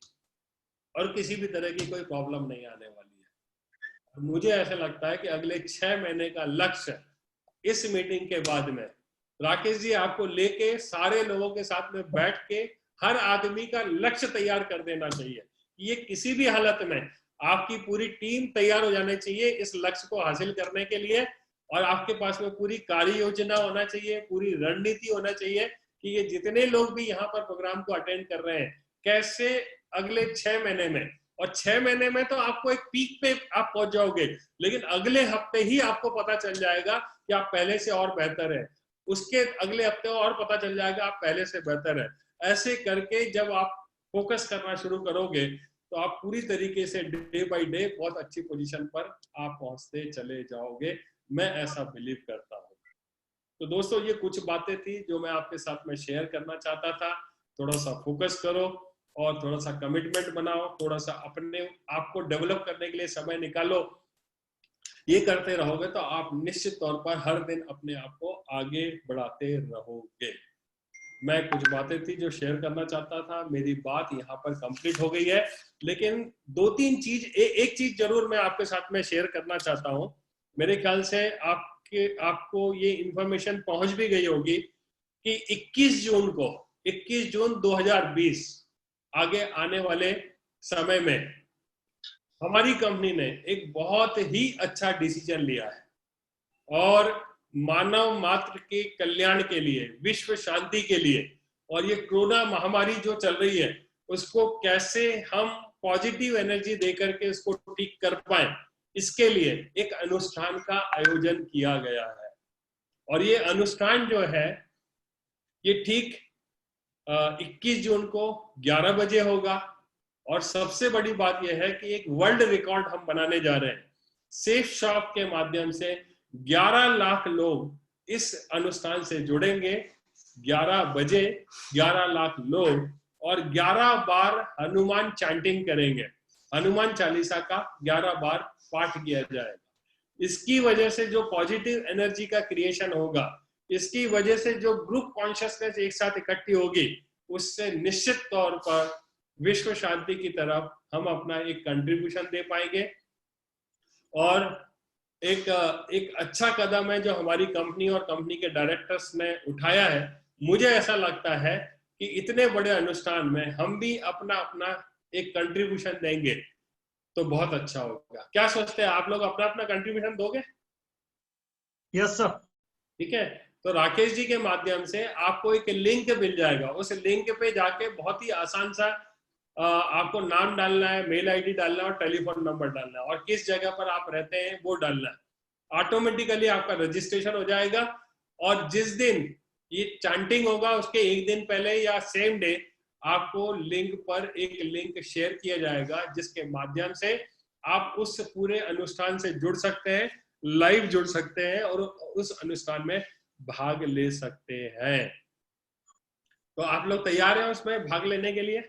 और किसी भी तरह की कोई प्रॉब्लम नहीं आने वाली है। मुझे ऐसा लगता है कि अगले 6 महीने का लक्ष्य इस मीटिंग के बाद में राकेश जी आपको लेके सारे लोगों के साथ में बैठ के हर आदमी का लक्ष्य तैयार कर देना चाहिए। ये किसी भी हालत में आपकी पूरी टीम तैयार हो जानी चाहिए इस लक्ष्य को हासिल करने के लिए, और आपके पास में पूरी कार्य योजना होना चाहिए, पूरी रणनीति होना चाहिए कि ये जितने लोग भी यहाँ पर प्रोग्राम को अटेंड कर रहे हैं, कैसे अगले 6 महीने में, और 6 महीने में तो आपको एक पीक पे आप पहुंच जाओगे, लेकिन अगले हफ्ते ही आपको पता चल जाएगा कि आप पहले से और बेहतर है, उसके अगले हफ्ते और पता चल जाएगा आप पहले से बेहतर है। ऐसे करके जब आप फोकस करना शुरू करोगे तो आप पूरी तरीके से डे बाय डे बहुत अच्छी पोजीशन पर आप पहुंचते चले जाओगे, मैं ऐसा बिलीव करता हूँ। तो दोस्तों ये कुछ बातें थी जो मैं आपके साथ में शेयर करना चाहता था। थोड़ा सा फोकस करो और थोड़ा सा कमिटमेंट बनाओ, थोड़ा सा अपने आप को डेवलप करने के लिए समय निकालो। ये करते रहोगे तो आप निश्चित तौर पर हर दिन अपने आप को आगे बढ़ाते रहोगे। मैं कुछ बातें थी जो शेयर करना चाहता था, मेरी बात यहाँ पर कंप्लीट हो गई है, लेकिन 2-3 चीज एक चीज जरूर मैं आपके साथ में शेयर करना चाहता हूँ। मेरे ख्याल से आपको ये इंफॉर्मेशन पहुंच भी गई होगी कि 21 जून 2020 आगे आने वाले समय में हमारी कंपनी ने एक बहुत ही अच्छा डिसीजन लिया है, और मानव मात्र के कल्याण के लिए, विश्व शांति के लिए, और ये कोरोना महामारी जो चल रही है उसको कैसे हम पॉजिटिव एनर्जी देकर के इसको ठीक कर पाए, इसके लिए एक अनुष्ठान का आयोजन किया गया है। और ये अनुष्ठान जो है ये ठीक 21 जून को 11 बजे होगा, और सबसे बड़ी बात यह है कि एक वर्ल्ड रिकॉर्ड हम बनाने जा रहे हैं। सेफ शॉप के माध्यम से 11 लाख लोग इस अनुष्ठान से जुड़ेंगे। 11 बजे 11 लाख लोग, और 11 बार हनुमान चैंटिंग करेंगे, हनुमान चालीसा का 11 बार पाठ किया जाएगा। इसकी वजह से जो पॉजिटिव एनर्जी का क्रिएशन होगा, इसकी वजह से जो ग्रुप कॉन्शियसनेस एक साथ इकट्ठी होगी, उससे निश्चित तौर पर विश्व शांति की तरफ हम अपना एक कंट्रीब्यूशन दे पाएंगे। और एक अच्छा कदम है जो हमारी कंपनी और कंपनी के डायरेक्टर्स ने उठाया है। मुझे ऐसा लगता है कि इतने बड़े अनुष्ठान में हम भी अपना अपना एक कंट्रीब्यूशन देंगे तो बहुत अच्छा होगा। क्या सोचते हैं आप लोग, अपना अपना कंट्रीब्यूशन दोगे? Yes sir. ठीक है, तो राकेश जी के माध्यम से आपको एक लिंक मिल जाएगा, उस लिंक पे जाके बहुत ही आसान सा आपको नाम डालना है, मेल आईडी डालना है और टेलीफोन नंबर डालना है, और किस जगह पर आप रहते हैं वो डालना है। ऑटोमेटिकली आपका रजिस्ट्रेशन हो जाएगा, और जिस दिन ये चांटिंग होगा, उसके एक दिन पहले या सेम डे आपको लिंक पर एक लिंक शेयर किया जाएगा, जिसके माध्यम से आप उस पूरे अनुष्ठान से जुड़ सकते हैं, लाइव जुड़ सकते हैं और उस अनुष्ठान में भाग ले सकते हैं। तो आप लोग तैयार हैं उसमें भाग लेने के लिए?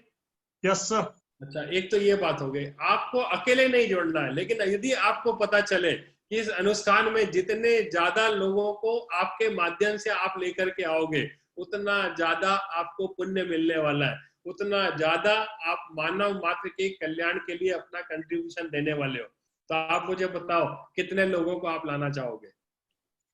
Yes sir. अच्छा, एक तो ये बात हो गई, आपको अकेले नहीं जोड़ना है, लेकिन यदि आपको पता चले कि इस अनुष्ठान में जितने ज्यादा लोगों को आपके माध्यम से आप लेकर के आओगे, उतना ज्यादा आपको पुण्य मिलने वाला है, उतना ज्यादा आप मानव मात्र के कल्याण के लिए अपना कंट्रीब्यूशन देने वाले हो। तो आप मुझे बताओ कितने लोगों को आप लाना चाहोगे?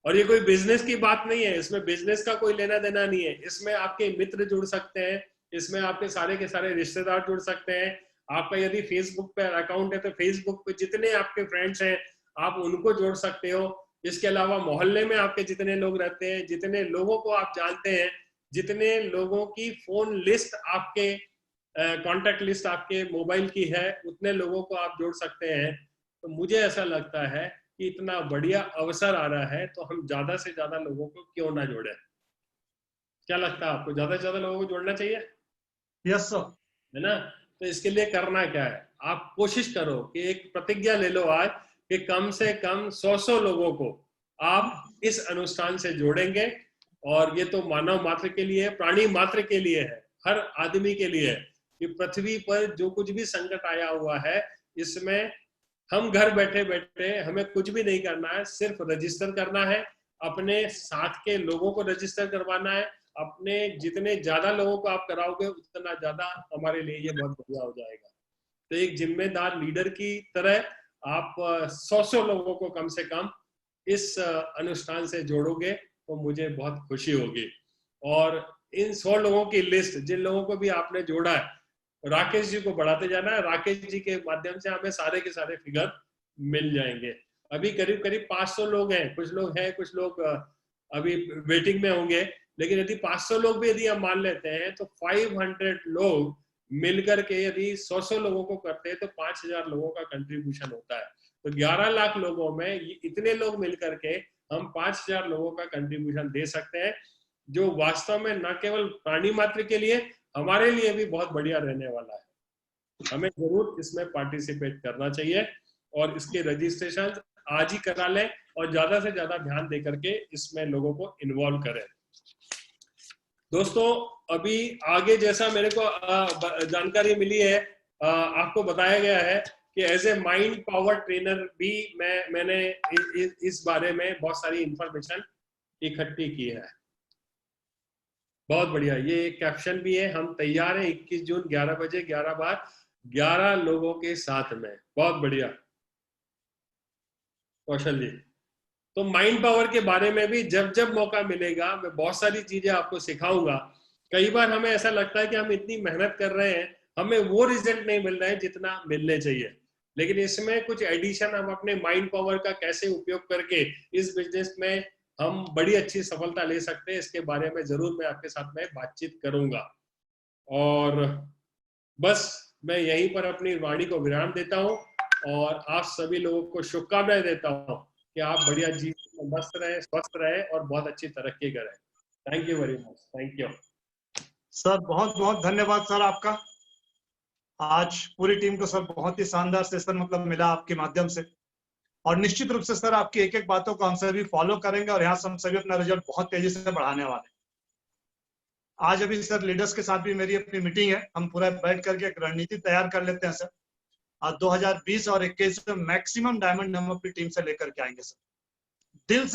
और ये कोई बिजनेस की बात नहीं है, इसमें बिजनेस का कोई लेना देना नहीं है, इसमें आपके मित्र जुड़ सकते हैं, इसमें आपके सारे के सारे रिश्तेदार जुड़ सकते हैं। आपका यदि फेसबुक पे अकाउंट है तो फेसबुक पे जितने आपके फ्रेंड्स हैं आप उनको जोड़ सकते हो। इसके अलावा मोहल्ले में आपके जितने लोग रहते हैं, जितने लोगों को आप जानते हैं, जितने लोगों की फोन लिस्ट आपके कॉन्टेक्ट लिस्ट आपके मोबाइल की है, उतने लोगों को आप जोड़ सकते हैं। तो मुझे ऐसा लगता है कि इतना बढ़िया अवसर आ रहा है, तो हम ज्यादा से ज्यादा लोगों को क्यों ना जोड़े? क्या लगता है आपको, ज्यादा से ज्यादा लोगों को जोड़ना चाहिए? Yes sir. है ना? तो इसके लिए करना क्या है, आप कोशिश करो कि एक प्रतिज्ञा ले लो आज कि कम से कम 100 लोगों को आप इस अनुष्ठान से जोड़ेंगे। और ये तो मानव मात्र के लिए है, प्राणी मात्र के लिए है, हर आदमी के लिए है कि पृथ्वी पर जो कुछ भी संकट आया हुआ है, इसमें हम घर बैठे बैठे हमें कुछ भी नहीं करना है, सिर्फ रजिस्टर करना है, अपने साथ के लोगों को रजिस्टर करवाना है। अपने जितने ज्यादा लोगों को आप कराओगे उतना ज्यादा हमारे लिए ये बहुत बढ़िया हो जाएगा। तो एक जिम्मेदार लीडर की तरह आप 100 लोगों को कम से कम इस अनुष्ठान से जोड़ोगे तो मुझे बहुत खुशी होगी। और इन 100 लोगों की लिस्ट, जिन लोगों को भी आपने जोड़ा है, राकेश जी को बढ़ाते जाना है। राकेश जी के माध्यम से हमें सारे के सारे फिगर मिल जाएंगे। अभी करीब करीब 500 लोग हैं, कुछ लोग अभी वेटिंग में होंगे, लेकिन यदि 500 लोग भी यदि हम मान लेते हैं तो 500 लोग मिलकर के यदि 100 लोगों को करते हैं तो 5000 लोगों का कंट्रीब्यूशन होता है। तो 11 लाख लोगों में इतने लोग मिलकर के हम 5000 लोगों का कंट्रीब्यूशन दे सकते हैं, जो वास्तव में न केवल प्राणी मात्र के लिए, हमारे लिए भी बहुत बढ़िया रहने वाला है। हमें जरूर इसमें पार्टिसिपेट करना चाहिए और इसके रजिस्ट्रेशन आज ही करा लें और ज्यादा से ज्यादा ध्यान दे करके इसमें लोगों को इन्वॉल्व करें। दोस्तों, अभी आगे जैसा मेरे को जानकारी मिली है, आपको बताया गया है कि as a mind power trainer भी मैंने इस बारे में बहुत सारी इंफॉर्मेशन इकट्ठी की है। बहुत बढ़िया, ये एक कैप्शन भी है, हम तैयार हैं 21 जून 11 बजे 11 बार 11 लोगों के साथ में। बहुत बढ़िया कौशल जी। तो माइंड पावर के बारे में भी जब जब मौका मिलेगा मैं बहुत सारी चीजें आपको सिखाऊंगा। कई बार हमें ऐसा लगता है कि हम इतनी मेहनत कर रहे हैं, हमें वो रिजल्ट नहीं मिल रहा है जितना मिलने चाहिए, लेकिन इसमें कुछ एडिशन हम अपने माइंड पावर का कैसे उपयोग करके इस बिजनेस में हम बड़ी अच्छी सफलता ले सकते हैं, इसके बारे में जरूर मैं आपके साथ में बातचीत करूंगा। और बस मैं यहीं पर अपनी वाणी को विराम देता हूं और आप सभी लोगों को शुभकामनाएं देता हूं कि आप बढ़िया जीवन में मस्त रहे, स्वस्थ रहे और बहुत अच्छी तरक्की करें। Thank you very much. Thank you sir, बहुत बहुत धन्यवाद सर आपका। आज पूरी टीम को सर बहुत ही शानदार सेशन मतलब मिला आपके माध्यम से, और निश्चित रूप से सर आपकी एक एक बातों को हम सभी फॉलो करेंगे और यहाँ से हम सभी अपना रिजल्ट बहुत तेजी से बढ़ाने वाले हैं। आज अभी सर लीडर्स के साथ भी मेरी अपनी मीटिंग है, हम पूरा बैठ करके एक रणनीति तैयार कर लेते हैं सर। आज 2020 और 21 में मैक्सिमम डायमंड हम अपनी टीम से लेकर के आएंगे सर। दिल से